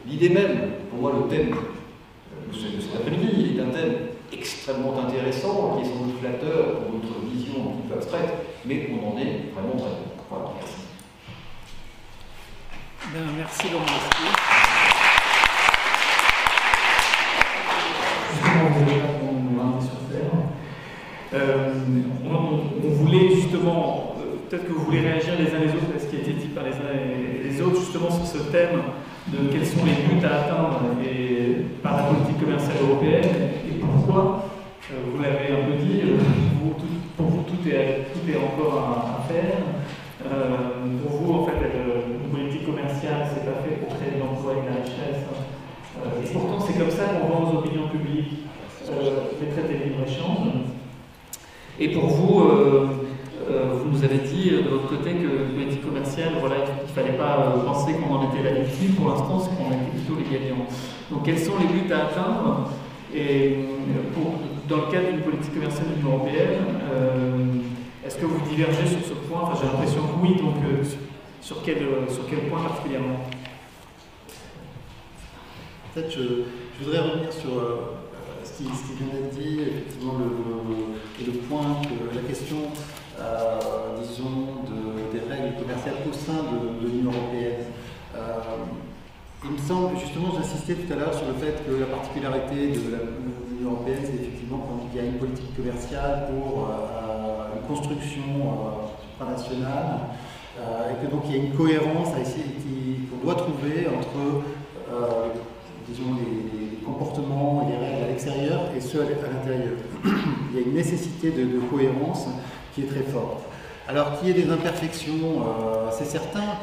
l'idée même, pour moi le thème de cet après-midi, est un thème extrêmement intéressant, qui est sans doute flatteur pour notre vision un petit peu abstraite, mais on en est vraiment très bon. Voilà, merci. Bien, merci Laurent. On voulait justement, peut-être que vous voulez réagir les uns les autres à ce qui a été dit par les uns et les autres, justement sur ce thème de quels sont les buts à atteindre par la politique commerciale européenne et pourquoi. Vous l'avez un peu dit, pour vous tout est encore à faire. Pour vous, en fait, une politique commerciale, c'est pas fait pour créer de l'emploi et de la richesse. Et pourtant, c'est comme ça qu'on vend aux opinions publiques les traités de libre-échange. Et pour vous, vous nous avez dit de votre côté que la politique commerciale, voilà, il ne fallait pas penser qu'on en était la victime. Pour l'instant, c'est qu'on était plutôt les gagnants. Donc, quels sont les buts à atteindre? Et dans le cadre d'une politique commerciale de l'Union européenne, est-ce que vous divergez sur ce point? Enfin, j'ai l'impression que oui, donc sur quel point particulièrement? Peut-être je voudrais revenir sur ce qui vient d'être dit, effectivement, le point que la question, disons, des règles commerciales au sein de l'Union européenne. Il me semble, justement, j'insistais tout à l'heure sur le fait que la particularité de l'Union européenne, c'est effectivement quand il y a une politique commerciale pour une construction supranationale, et que donc il y a une cohérence à essayer qu'on doit trouver entre disons, les comportements et les règles à l'extérieur et ceux à l'intérieur. Il y a une nécessité de cohérence qui est très forte. Alors qu'il y ait des imperfections, c'est certain,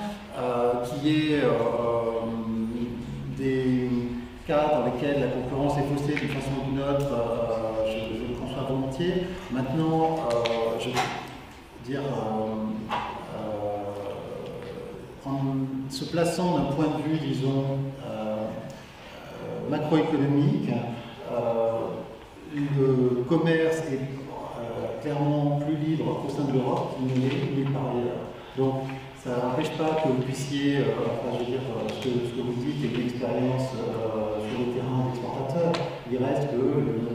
qu'il y ait des cas dans lesquels la concurrence est faussée d'une façon ou d'une autre, je le conçois volontiers. Maintenant, je veux dire, en se plaçant d'un point de vue, disons, macroéconomique, le commerce est clairement plus libre au sein de l'Europe qu'il ne l'est nulle part ailleurs. Donc, ça n'empêche pas que vous puissiez, enfin, je veux dire, ce que vous dites est une expérience sur le terrain d'exportateur. Il reste que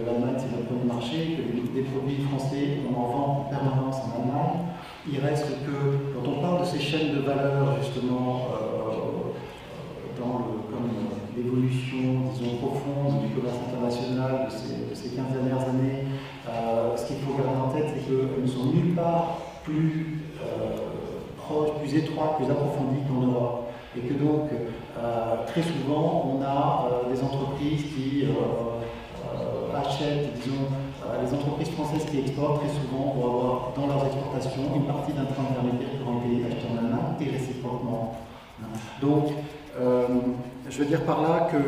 l'Allemagne, c'est notre premier marché, que des produits français, on en vend en permanence en Allemagne. Il reste que, quand on parle de ces chaînes de valeur, justement, comme l'évolution, disons, profonde du commerce international de ces 15 dernières années, ce qu'il faut garder en tête, c'est qu'elles ne sont nulle part plus proches, plus étroites, plus approfondies qu'en Europe. Et que donc, très souvent, on a des entreprises qui achètent, disons, les entreprises françaises qui exportent, très souvent, vont avoir dans leurs exportations une partie d'un train intermédiaire pour un pays acheté en Allemagne et réciproquement. Donc, je veux dire par là que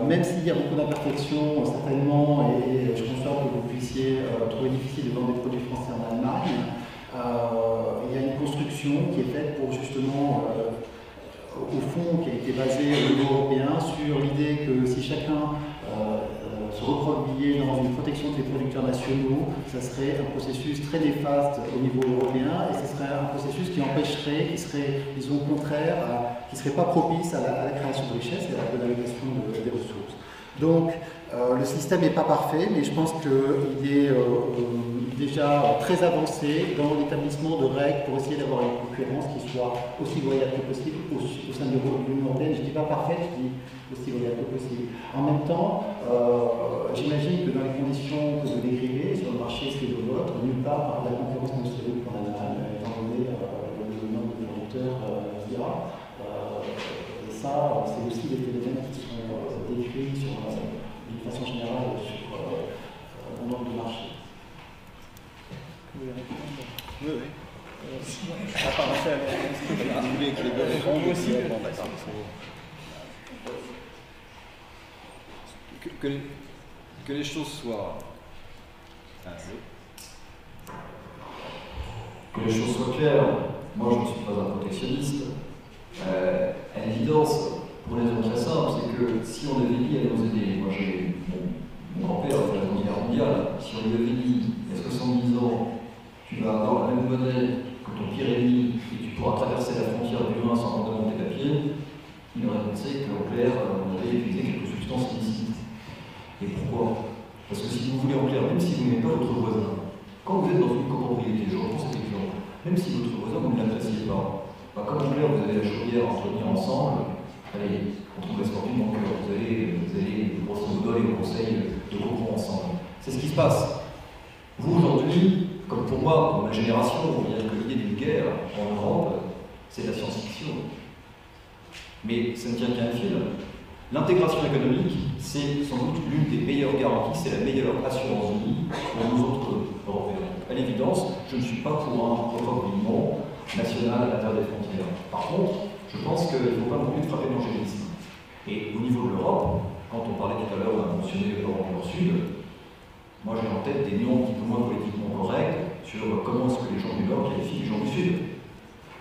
même s'il y a beaucoup d'imperfections, certainement, et je conçois que vous puissiez trouver difficile de vendre des produits français en Allemagne, il y a une construction qui est faite pour justement, au fond, qui a été basée au niveau européen sur l'idée que si chacun se recroquevillait dans une protection de ses producteurs nationaux, ça serait un processus très néfaste au niveau européen et ce serait un processus qui empêcherait, qui serait, disons, contraire, qui ne serait pas propice à la création de richesses et à la valorisation des ressources. Donc, le système n'est pas parfait, mais je pense qu'il est déjà très avancé dans l'établissement de règles pour essayer d'avoir une concurrence qui soit aussi loyale que possible au sein de l'Union européenne. Je ne dis pas parfaite, je dis aussi loyale que possible. En même temps, j'imagine que dans les conditions que vous décrivez, sur le marché qui est le vôtre, nulle part la concurrence ne se déroule en Allemagne, étant donné le nombre de producteurs qu'il y a. Et ça, c'est aussi des phénomènes qui sont décrits d'une façon générale sur le nombre de marchés. Vous voulez répondre? Oui, oui. À part ça, vous voulez que les deux répondent aussi. que les choses soient... Que les choses soient claires, moi je ne suis pas un protectionniste. À l'évidence, pour une raison très simple, c'est que si on avait dit à nos aînés, moi j'ai mon grand-père de la Seconde Guerre mondiale, si on lui avait dit il y a 70 ans, tu vas avoir la même monnaie que ton pire ennemi et tu pourras traverser la frontière du Rhin sans demander tes papiers, il aurait pensé qu'en clair, on avait utilisé quelques substances illicites. Et pourquoi? Parce que si vous voulez en clair, même si vous n'aimez pas votre voisin, quand vous êtes dans une copropriété, je reprends cet exemple, même si votre voisin vous ne l'appréciez pas, comme en clair vous avez la chaudière à entretenir ensemble, allez, on trouve la sportive dans le cœur, vous allez grosso modo aller au conseil de copro ensemble. C'est ce qui se passe. Vous aujourd'hui, comme pour moi, pour ma génération, on vient que l'idée d'une guerre en Europe, c'est de la science-fiction. Mais ça ne tient qu'à un fil. L'intégration économique, c'est sans doute l'une des meilleures garanties, c'est la meilleure assurance vie pour nous autres Européens. À l'évidence, je ne suis pas pour un recroquevillement national à l'intérieur des frontières. Par contre, je pense qu'il ne faut pas non plus frapper l'angélisme. Et au niveau de l'Europe, quand on parlait tout à l'heure, on a mentionné l'Europe Nord-Sud, moi j'ai en tête des noms un petit peu moins politiquement corrects sur comment est-ce que les gens du Nord qualifient les gens du Sud.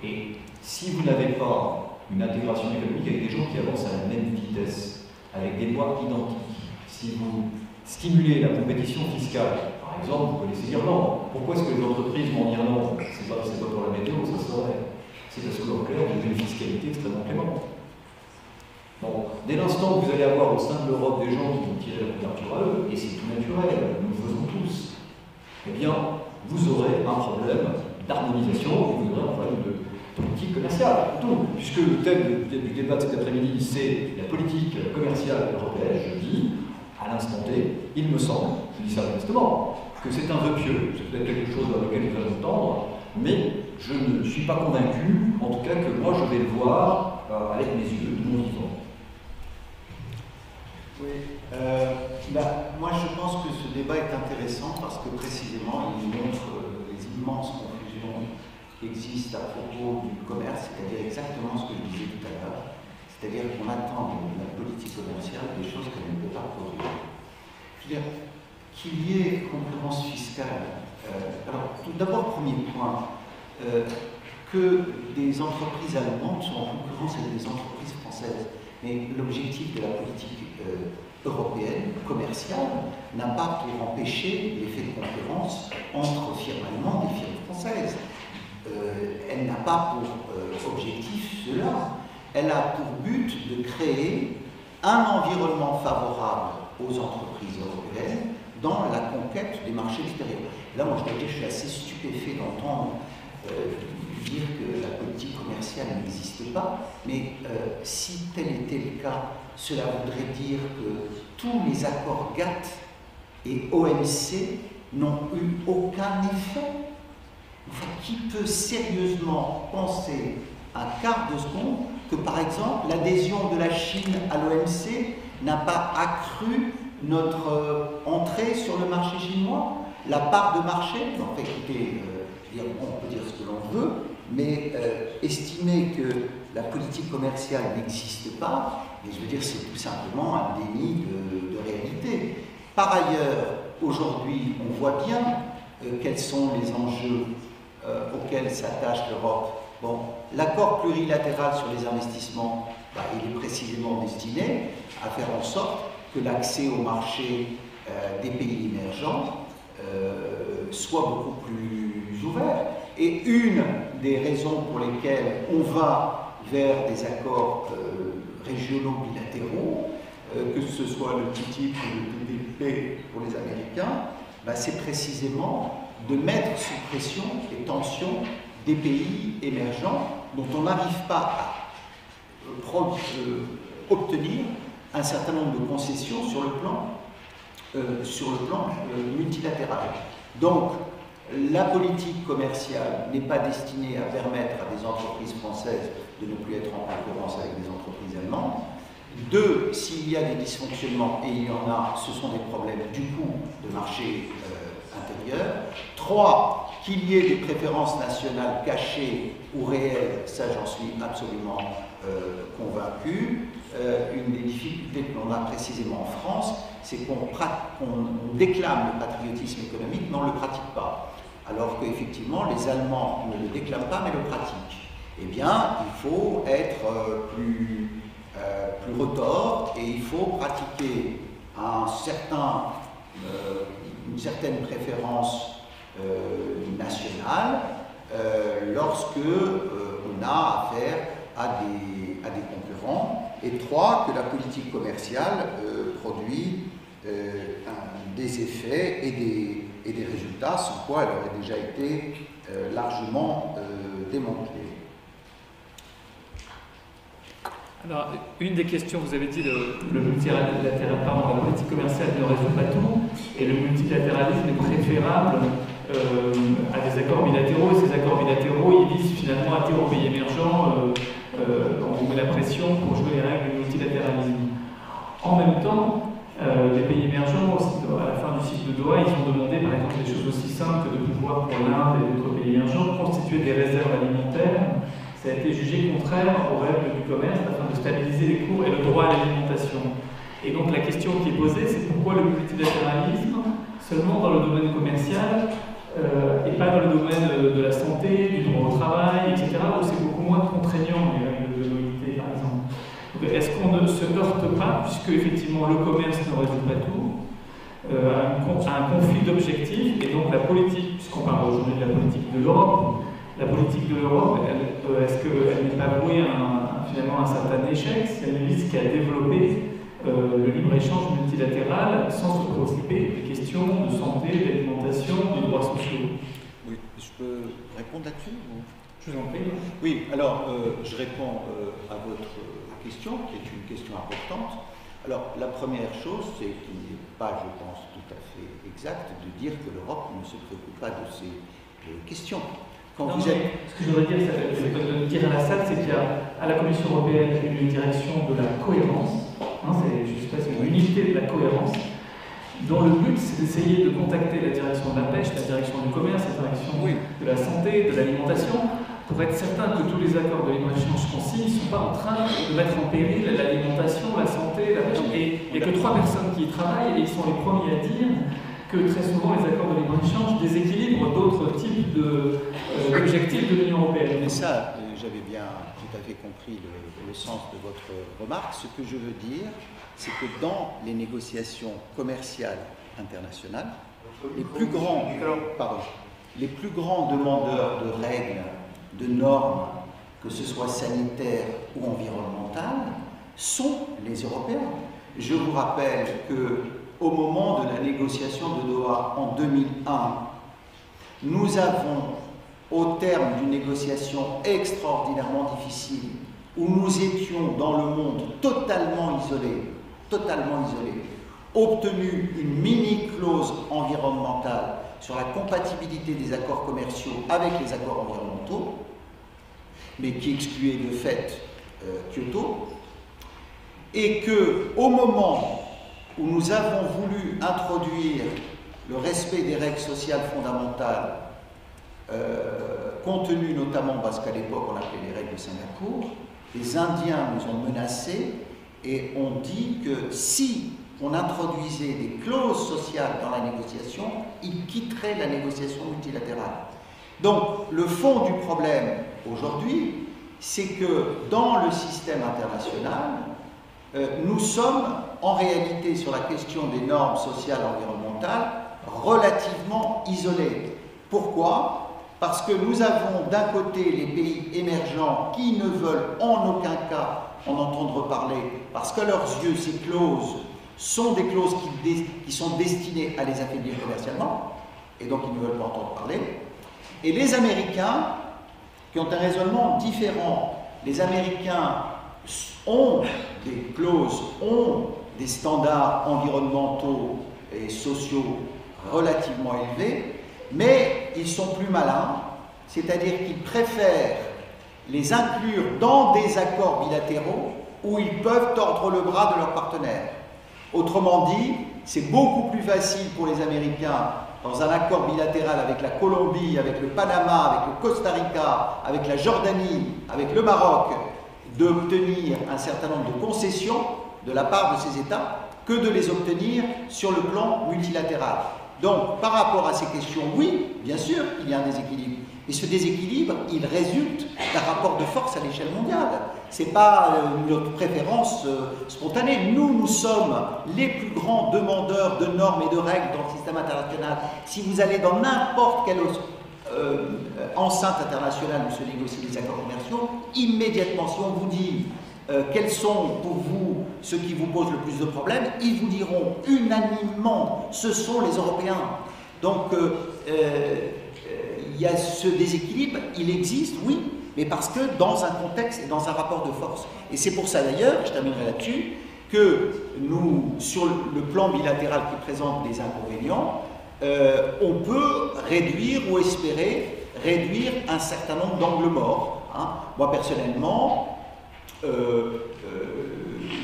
Et si vous n'avez pas une intégration économique avec des gens qui avancent à la même vitesse, avec des lois identiques, si vous stimulez la compétition fiscale, par exemple, vous connaissez l'Irlande. Pourquoi est-ce que les entreprises vont en Irlande? C'est pas pour la météo, ça serait. C'est parce que, en clair, vous avez une fiscalité extrêmement clémente. Bon, dès l'instant que vous allez avoir au sein de l'Europe des gens qui vont tirer la couverture à eux, et c'est tout naturel, nous le faisons tous, eh bien, vous aurez un problème d'harmonisation, vous aurez un problème de politique commerciale. Donc, puisque le thème du débat de cet après-midi, c'est la politique commerciale européenne, je dis, à l'instant T, il me semble, je dis ça modestement, que c'est un vœu pieux, c'est peut-être quelque chose dans lequel vous allez entendre, mais je ne suis pas convaincu, en tout cas que moi je vais le voir avec mes yeux de mon vivant. Oui, moi je pense que ce débat est intéressant parce que précisément il montre les immenses confusions qui existent à propos du commerce, c'est-à-dire exactement ce que je disais tout à l'heure, c'est-à-dire qu'on attend de la politique commerciale des choses qu'elle ne peut pas produire. Je veux dire, qu'il y ait concurrence fiscale. Alors, tout d'abord, premier point, que des entreprises allemandes sont en concurrence avec des entreprises françaises. Mais l'objectif de la politique européenne, commerciale, n'a pas pour empêcher l'effet de concurrence entre firmes allemandes et firmes françaises. Elle n'a pas pour objectif cela. Elle a pour but de créer un environnement favorable aux entreprises européennes dans la conquête des marchés extérieurs. Là, moi, je dois dire, je suis assez stupéfait d'entendre dire que la politique commerciale n'existe pas, mais si tel était le cas, cela voudrait dire que tous les accords GATT et OMC n'ont eu aucun effet. Enfin, qui peut sérieusement penser un quart de seconde que, par exemple, l'adhésion de la Chine à l'OMC n'a pas accru notre entrée sur le marché chinois, la part de marché? En fait, écoutez, on peut dire ce que l'on veut, mais estimer que la politique commerciale n'existe pas, et je veux dire, c'est tout simplement un déni de réalité. Par ailleurs, aujourd'hui, on voit bien quels sont les enjeux auxquels s'attache l'Europe. Bon, l'accord plurilatéral sur les investissements, il est précisément destiné à faire en sorte que l'accès au marché des pays émergents soit beaucoup plus ouvert. Et une des raisons pour lesquelles on va vers des accords régionaux bilatéraux, que ce soit le TTIP ou le TPP pour les Américains, c'est précisément de mettre sous pression les tensions des pays émergents dont on n'arrive pas à obtenir un certain nombre de concessions sur le plan multilatéral. Donc, la politique commerciale n'est pas destinée à permettre à des entreprises françaises de ne plus être en concurrence avec des entreprises allemandes. Deux, s'il y a des dysfonctionnements, et il y en a, ce sont des problèmes du coup de marché intérieur. Trois, qu'il y ait des préférences nationales cachées ou réelles, ça j'en suis absolument convaincus. Une des difficultés que l'on a précisément en France, c'est qu'on déclame le patriotisme économique, mais on ne le pratique pas. Alors qu'effectivement, les Allemands ne le déclament pas, mais le pratiquent. Eh bien, il faut être plus retors et il faut pratiquer une certaine préférence nationale lorsque on a affaire à des concurrents. Et 3, que la politique commerciale produit des effets et des résultats, sans quoi elle aurait déjà été largement démontrée. Alors, une des questions, vous avez dit, le multilatéral, pardon, la politique commerciale ne résout pas tout, et le multilatéralisme est préférable à des accords bilatéraux, et ces accords bilatéraux, ils visent finalement à dire aux pays émergents, on vous met la pression pour jouer les règles du multilatéralisme. En même temps, les pays émergents, aussi, à la fin du cycle de Doha, ils ont demandé, par exemple, des choses aussi simples que de pouvoir, pour l'Inde et d'autres pays émergents, constituer des réserves alimentaires. Ça a été jugé contraire aux règles du commerce afin de stabiliser les cours et le droit à l'alimentation. Et donc la question qui est posée, c'est pourquoi le multilatéralisme seulement dans le domaine commercial et pas dans le domaine de la santé, du droit au travail, etc., où c'est beaucoup moins contraignant les règles de l'OIT, par exemple. Est-ce qu'on ne se heurte pas, puisque effectivement le commerce ne résout pas tout, à un conflit d'objectifs, et donc la politique, puisqu'on parle aujourd'hui de la politique de l'Europe, la politique de l'Europe, est-ce qu'elle n'est pas vouée finalement à un certain échec si elle ne vise qu'à développer le libre-échange multilatéral sans se préoccuper des questions de santé, d'alimentation, des droits sociaux? Oui, je peux répondre là-dessus? Je vous en prie. Oui, alors je réponds à votre question, qui est une question importante. Alors la première chose, c'est qu'il n'est pas, je pense, tout à fait exact de dire que l'Europe ne se préoccupe pas de ces questions. Non, ce que je voudrais dire, c'est dire à la salle, c'est qu'il y a à la Commission européenne une direction de la cohérence, c'est une unité de la cohérence, dont le but c'est d'essayer de contacter la direction de la pêche, la direction du commerce, la direction de la santé, de l'alimentation, pour être certain que tous les accords de libre-échange qu'on signe ne sont pas en train de mettre en péril l'alimentation, la santé, la pêche. Et il n'y a que 3 personnes qui y travaillent et ils sont les premiers à dire que très souvent les accords de libre-échange déséquilibrent d'autres types d'objectifs de l'Union européenne. Mais ça, j'avais bien tout à fait compris le sens de votre remarque. Ce que je veux dire, c'est que dans les négociations commerciales internationales, les plus grands demandeurs de règles, de normes, que ce soit sanitaires ou environnementales, sont les Européens. Je vous rappelle que au moment de la négociation de Doha en 2001, nous avons, au terme d'une négociation extraordinairement difficile, où nous étions dans le monde totalement isolés, obtenu une mini-clause environnementale sur la compatibilité des accords commerciaux avec les accords environnementaux, mais qui excluait de fait Kyoto, et qu'au moment où nous avons voulu introduire le respect des règles sociales fondamentales, contenues notamment parce qu'à l'époque on appelait les règles de Singapour, les Indiens nous ont menacés et ont dit que si on introduisait des clauses sociales dans la négociation, ils quitteraient la négociation multilatérale. Donc le fond du problème aujourd'hui, c'est que dans le système international, nous sommes en réalité sur la question des normes sociales et environnementales relativement isolés. Pourquoi? Parce que nous avons d'un côté les pays émergents qui ne veulent en aucun cas en entendre parler, parce qu'à leurs yeux ces clauses sont des clauses qui sont destinées à les affaiblir commercialement, et donc ils ne veulent pas entendre parler. Et les Américains, qui ont un raisonnement différent, les Américains ont des clauses, ont des standards environnementaux et sociaux relativement élevés, mais ils sont plus malins, c'est-à-dire qu'ils préfèrent les inclure dans des accords bilatéraux où ils peuvent tordre le bras de leurs partenaires. Autrement dit, c'est beaucoup plus facile pour les Américains, dans un accord bilatéral avec la Colombie, avec le Panama, avec le Costa Rica, avec la Jordanie, avec le Maroc, d'obtenir un certain nombre de concessions de la part de ces États que de les obtenir sur le plan multilatéral. Donc, par rapport à ces questions, oui, bien sûr, il y a un déséquilibre. Et ce déséquilibre, il résulte d'un rapport de force à l'échelle mondiale. Ce n'est pas notre préférence spontanée. Nous sommes les plus grands demandeurs de normes et de règles dans le système international. Si vous allez dans n'importe quelle enceinte internationale où se négocient les accords commerciaux, immédiatement, si on vous dit quels sont pour vous ceux qui vous posent le plus de problèmes, ils vous diront unanimement, ce sont les Européens. Donc, il y a ce déséquilibre, il existe, oui, mais parce que dans un contexte et dans un rapport de force. Et c'est pour ça d'ailleurs, je terminerai là-dessus, que nous, sur le plan bilatéral qui présente des inconvénients, on peut réduire ou espérer réduire un certain nombre d'angles morts. Hein. Moi, personnellement,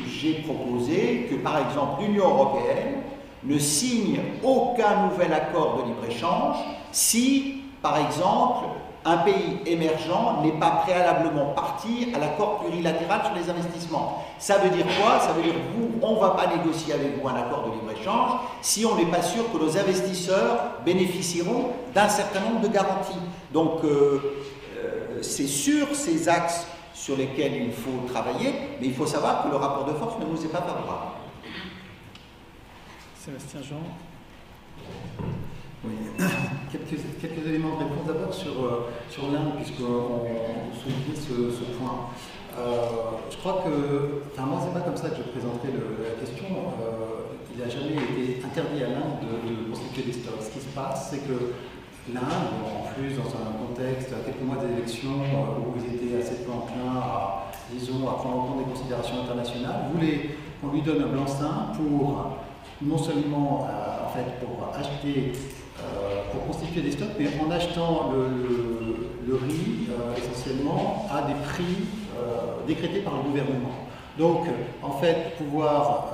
j'ai proposé que, par exemple, l'Union européenne ne signe aucun nouvel accord de libre-échange si, par exemple, un pays émergent n'est pas préalablement parti à l'accord plurilatéral sur les investissements. Ça veut dire quoi? Ça veut dire on ne va pas négocier avec vous un accord de libre-échange si on n'est pas sûr que nos investisseurs bénéficieront d'un certain nombre de garanties. Donc, c'est sur ces axes sur lesquels il faut travailler, mais il faut savoir que le rapport de force ne nous est pas favorable. Sébastien Jean. Oui. Quelques éléments de réponse d'abord sur l'Inde, puisqu'on souligne ce point. Je crois que, enfin moi c'est pas comme ça que je présenterai la question. Il n'a jamais été interdit à l'Inde de constituer des stocks. Ce qui se passe, c'est que l'Inde, en plus dans un contexte à quelques mois d'élections où ils étaient assez enclins à, disons, à prendre en compte des considérations internationales, voulait qu'on lui donne un blanc-seing pour non seulement en fait pour acheter, pour constituer des stocks, mais en achetant le riz essentiellement à des prix décrétés par le gouvernement. Donc, en fait, pouvoir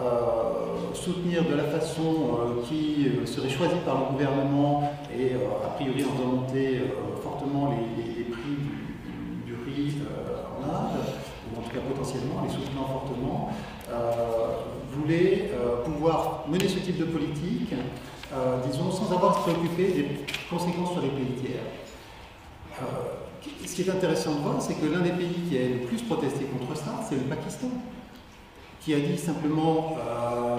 soutenir de la façon qui serait choisie par le gouvernement et a priori en faisant monter fortement les prix du riz en Inde, ou en tout cas potentiellement, les soutenant fortement, voulait pouvoir mener ce type de politique, disons, sans avoir à se préoccuper des conséquences sur les pays tiers. Ce qui est intéressant de voir, c'est que l'un des pays qui a le plus protesté contre ça, c'est le Pakistan, qui a dit simplement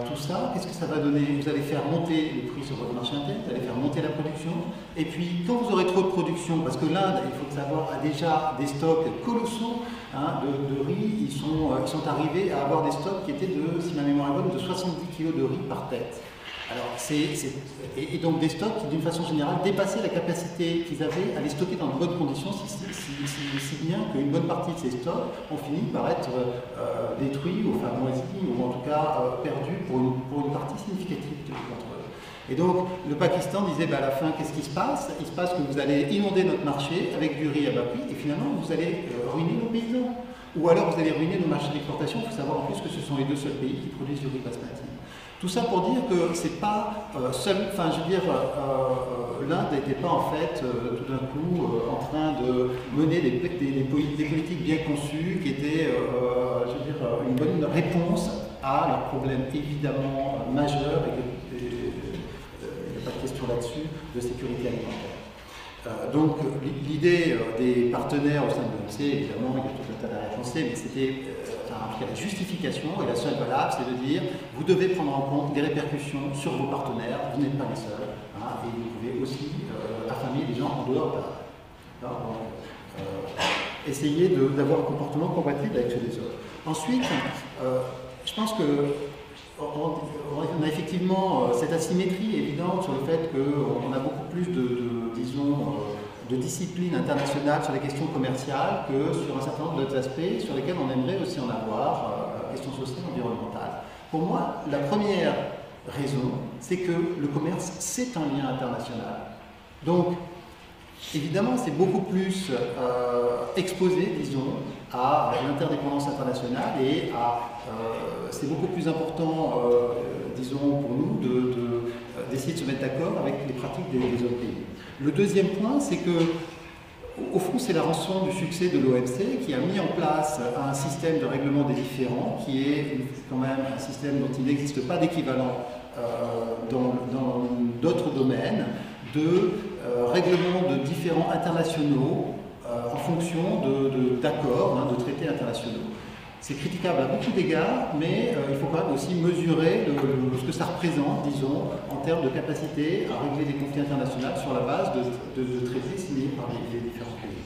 tout ça, qu'est-ce que ça va donner? Vous allez faire monter les prix sur votre marché interne, vous allez faire monter la production, et puis quand vous aurez trop de production, parce que l'Inde, il faut le savoir, a déjà des stocks colossaux hein, de riz, ils sont arrivés à avoir des stocks qui étaient de, si ma mémoire est bonne, de 70 kg de riz par tête. Alors, et donc des stocks qui, d'une façon générale, dépassaient la capacité qu'ils avaient à les stocker dans de bonnes conditions, si bien qu'une bonne partie de ces stocks ont fini par être détruits, ou enfin moisis, ou en tout cas perdus pour une partie significative du contrôle. Et donc, le Pakistan disait, bah, à la fin, qu'est-ce qui se passe? Il se passe que vous allez inonder notre marché avec du riz à bas prix, et finalement, vous allez ruiner nos paysans. Ou alors, vous allez ruiner nos marchés d'exportation. Il faut savoir en plus que ce sont les deux seuls pays qui produisent du riz basmati. Tout ça pour dire que c'est pas seul, enfin je veux dire, l'Inde n'était pas en fait tout d'un coup en train de mener des politiques bien conçues qui étaient, je veux dire, une bonne réponse à leurs problèmes évidemment majeurs et il n'y a pas de question là-dessus de sécurité alimentaire. Donc l'idée des partenaires au sein de l'OMC, évidemment, il y a tout un tas d'arrêts français, mais c'était la justification, et la seule valable, c'est de dire vous devez prendre en compte les répercussions sur vos partenaires, vous n'êtes pas les seuls, hein, et vous pouvez aussi affamer les gens en dehors de là. Essayer d'avoir un comportement compatible avec ceux des autres. Ensuite, je pense que on a effectivement cette asymétrie évidente sur le fait qu'on a beaucoup plus de discipline internationale sur les questions commerciales que sur un certain nombre d'autres aspects sur lesquels on aimerait aussi en avoir, questions sociales et environnementales. Pour moi, la première raison, c'est que le commerce, c'est un lien international. Donc, évidemment, c'est beaucoup plus exposé, disons, à l'interdépendance internationale et c'est beaucoup plus important, disons, pour nous, d'essayer de se mettre d'accord avec les pratiques des autres pays. Le deuxième point, c'est que Au fond, c'est la rançon du succès de l'OMC qui a mis en place un système de règlement des différends qui est quand même un système dont il n'existe pas d'équivalent dans d'autres domaines de règlement de différends internationaux en fonction d'accords, de traités internationaux. C'est critiquable à beaucoup d'égards, mais il faut quand même aussi mesurer ce que ça représente, disons, en termes de capacité à régler des conflits internationaux sur la base de traités signés par les différents pays.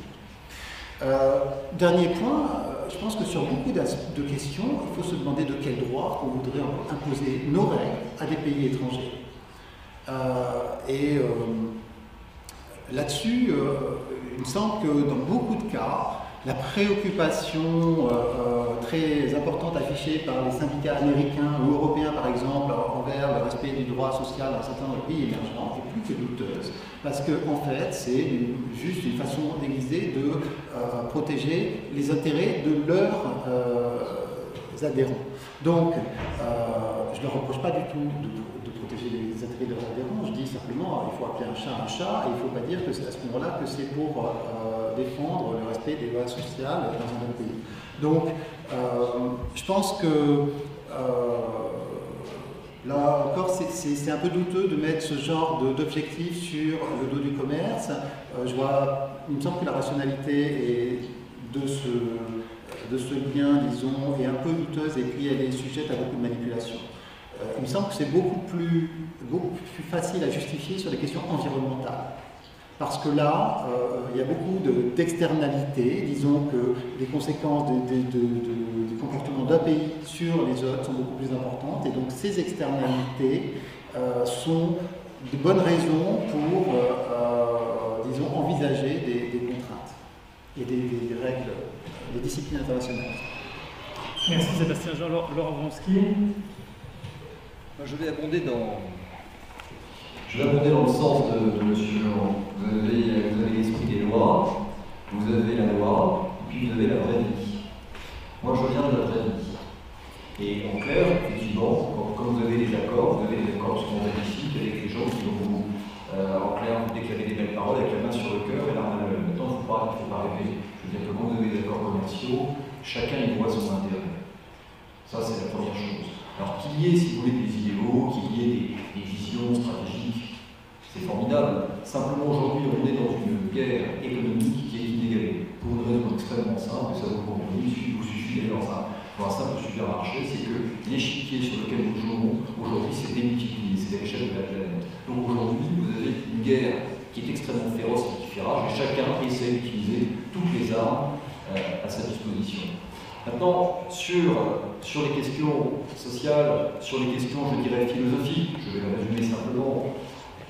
Dernier point, je pense que sur beaucoup de questions, il faut se demander de quel droit on voudrait imposer nos règles à des pays étrangers. Là-dessus, il me semble que dans beaucoup de cas, la préoccupation très importante affichée par les syndicats américains ou européens, par exemple, envers le respect du droit social dans certains pays émergents est plus que douteuse. Parce qu'en fait, c'est juste une façon déguisée de protéger les intérêts de leurs adhérents. Donc, je ne leur reproche pas du tout de protéger les intérêts de leurs adhérents. Je dis simplement il faut appeler un chat, et il ne faut pas dire que c'est à ce moment-là que c'est pour défendre le respect des lois sociales dans un autre pays. Donc, je pense que là encore, c'est un peu douteux de mettre ce genre d'objectif sur le dos du commerce. Il me semble que la rationalité de ce lien, disons, est un peu douteuse et puis elle est sujette à beaucoup de manipulations. Il me semble que c'est beaucoup plus facile à justifier sur des questions environnementales. Parce que là, il y a beaucoup d'externalités, disons que les conséquences des comportements d'un pays sur les autres sont beaucoup plus importantes, et donc ces externalités sont de bonnes raisons pour, disons, envisager des contraintes et des règles, des disciplines internationales. Merci Sébastien. Laurent Vronsky. Je vais abonder dans le sens de M. Jean. Vous avez l'esprit des lois, vous avez la loi, et puis vous avez la vraie vie. Moi, je viens de la vraie vie. Et en clair, effectivement, quand vous avez des accords souvent magnifiques avec des gens qui vont vous, en clair, vous déclarer des belles paroles avec la main sur le cœur et l'arme à l'œil. Maintenant, il ne faut pas rêver. Je veux dire que quand vous avez des accords commerciaux, chacun y voit son intérêt. Ça, c'est la première chose. Alors qu'il y ait, si vous voulez, des idéaux, qu'il y ait des visions stratégiques, c'est formidable. Simplement, aujourd'hui, on est dans une guerre économique qui est inégalée. Pour une raison extrêmement simple, et ça vous suffit d'aller dans un simple supermarché, c'est que l'échiquier sur lequel nous jouons, aujourd'hui, c'est démultiplié, c'est à l'échelle de la planète. Donc aujourd'hui, vous avez une guerre qui est extrêmement féroce et qui fait rage, et chacun essaie d'utiliser toutes les armes à sa disposition. Maintenant, sur les questions sociales, sur les questions, je dirais, philosophiques, je vais le résumer simplement,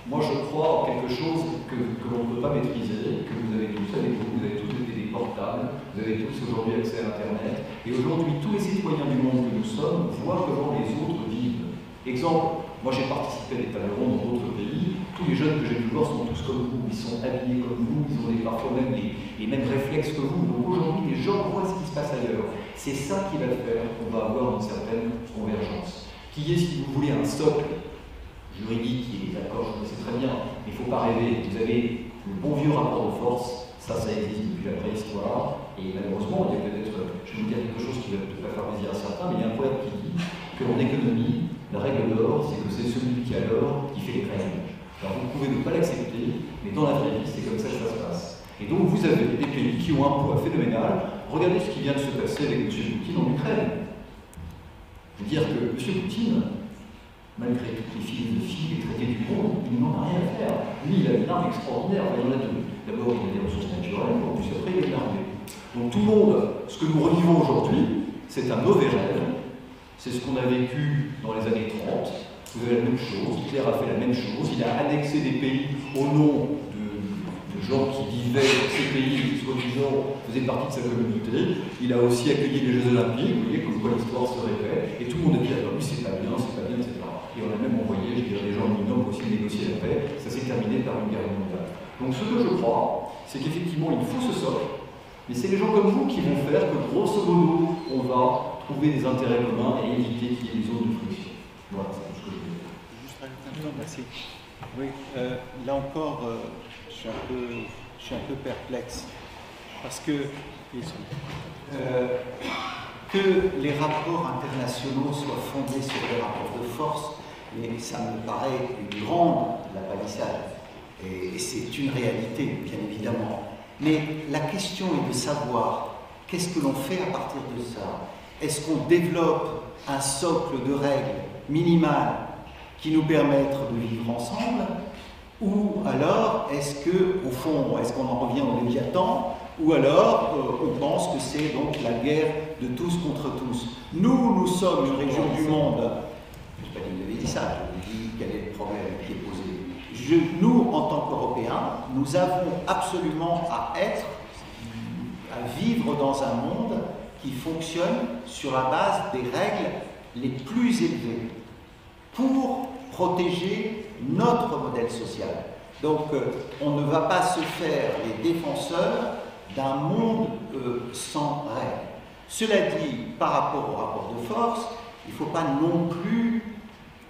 moi je crois en quelque chose que l'on ne peut pas maîtriser, que vous avez tous avec vous, vous avez tous des télé portables, vous avez tous aujourd'hui accès à Internet, et aujourd'hui tous les citoyens du monde que nous sommes voient comment les autres vivent. Exemple, moi j'ai participé à des tables rondes dans d'autres pays, tous les jeunes que j'ai pu voir sont tous comme vous, ils sont habillés comme vous, ils ont parfois même les mêmes réflexes que vous, donc aujourd'hui les gens voient ce qui se passe ailleurs. C'est ça qui va faire qu'on va avoir une certaine convergence. Qui est, si vous voulez, un socle juridique qui est d'accord, je le sais très bien, mais il ne faut pas rêver. Vous avez le bon vieux rapport de force, ça existe depuis la préhistoire, et malheureusement, il y a peut-être, je vais vous dire quelque chose qui va peut-être pas faire plaisir à certains, mais il y a un poète qui dit qu'en économie, la règle d'or, c'est que c'est celui qui a l'or qui fait les règles. Alors vous pouvez ne pas l'accepter, mais dans la vraie vie, c'est comme ça que ça se passe. Et donc vous avez des pays qui ont un poids phénoménal. Regardez ce qui vient de se passer avec M. Poutine en Ukraine. Je veux dire que M. Poutine, malgré toutes les philosophies, les traités du monde, il n'en a rien à faire. Lui, il a une arme extraordinaire. Il y en a deux. D'abord, il a des ressources naturelles, en plus après, il est armé. Donc tout le monde, ce que nous revivons aujourd'hui, c'est un mauvais rêve. C'est ce qu'on a vécu dans les années 30. Vous avez la même chose. Hitler a fait la même chose. Il a annexé des pays au nom de gens qui vivaient dans ces pays, qui soi-disant faisaient partie de sa communauté. Il a aussi accueilli les Jeux Olympiques. Vous voyez comme quoi l'histoire se répète. Et tout le monde a dit alors lui c'est pas bien, etc. Et on a même envoyé, je dirais, des gens éminents pour aussi négocier la paix. Ça s'est terminé par une guerre mondiale. Donc ce que je crois, c'est qu'effectivement il faut ce socle. Mais c'est les gens comme vous qui vont faire que grosso modo, on va trouver des intérêts communs et éviter qu'il y ait des zones de friction. Voilà, c'est tout ce que je veux dire. Juste rajouter un peu, merci. Oui, là encore, je je suis un peu perplexe. Parce que les rapports internationaux soient fondés sur des rapports de force, mais ça me paraît une grande la palissade. Et c'est une réalité, bien évidemment. Mais la question est de savoir qu'est-ce que l'on fait à partir de ça. Est-ce qu'on développe un socle de règles minimales qui nous permettent de vivre ensemble, ou alors est-ce que, au fond, est-ce qu'on en revient au Léviathan, ou alors on pense que c'est donc la guerre de tous contre tous. Nous sommes une région du monde, je ne sais pas qui vous avez dit ça, je vous dis quel est le problème qui est posé. Nous, en tant qu'Européens, nous avons absolument à vivre dans un monde qui fonctionne sur la base des règles les plus élevées pour protéger notre modèle social. Donc, on ne va pas se faire les défenseurs d'un monde sans règles. Cela dit, par rapport au rapport de force, il ne faut pas non plus,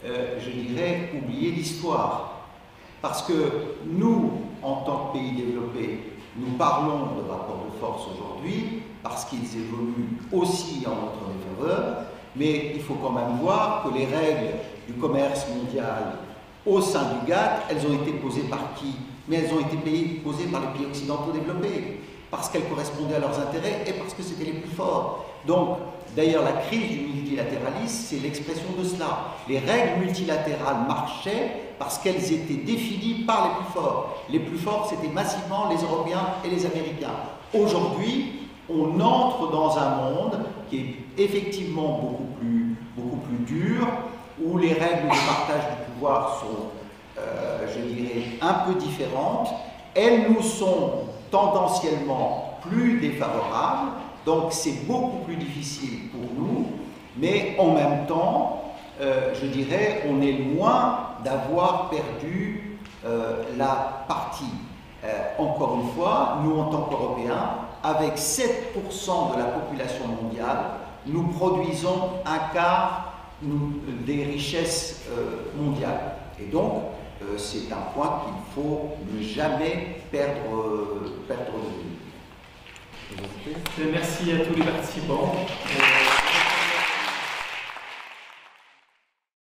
je dirais, oublier l'histoire. Parce que nous, en tant que pays développés, nous parlons de rapport de force aujourd'hui, parce qu'ils évoluent aussi en notre défaveur, mais il faut quand même voir que les règles du commerce mondial au sein du GATT, elles ont été posées par qui? Mais elles ont été posées par les pays occidentaux développés, parce qu'elles correspondaient à leurs intérêts et parce que c'était les plus forts. Donc, d'ailleurs, la crise du multilatéralisme, c'est l'expression de cela. Les règles multilatérales marchaient parce qu'elles étaient définies par les plus forts. Les plus forts, c'était massivement les Européens et les Américains. Aujourd'hui, on entre dans un monde qui est effectivement beaucoup plus dur, où les règles de partage du pouvoir sont, je dirais, un peu différentes. Elles nous sont tendanciellement plus défavorables, donc c'est beaucoup plus difficile pour nous, mais en même temps, je dirais, on est loin d'avoir perdu la partie. Encore une fois, nous en tant qu'Européens, avec 7% de la population mondiale, nous produisons un quart des richesses mondiales. Et donc, c'est un point qu'il faut ne jamais perdre de vue. Merci à tous les participants.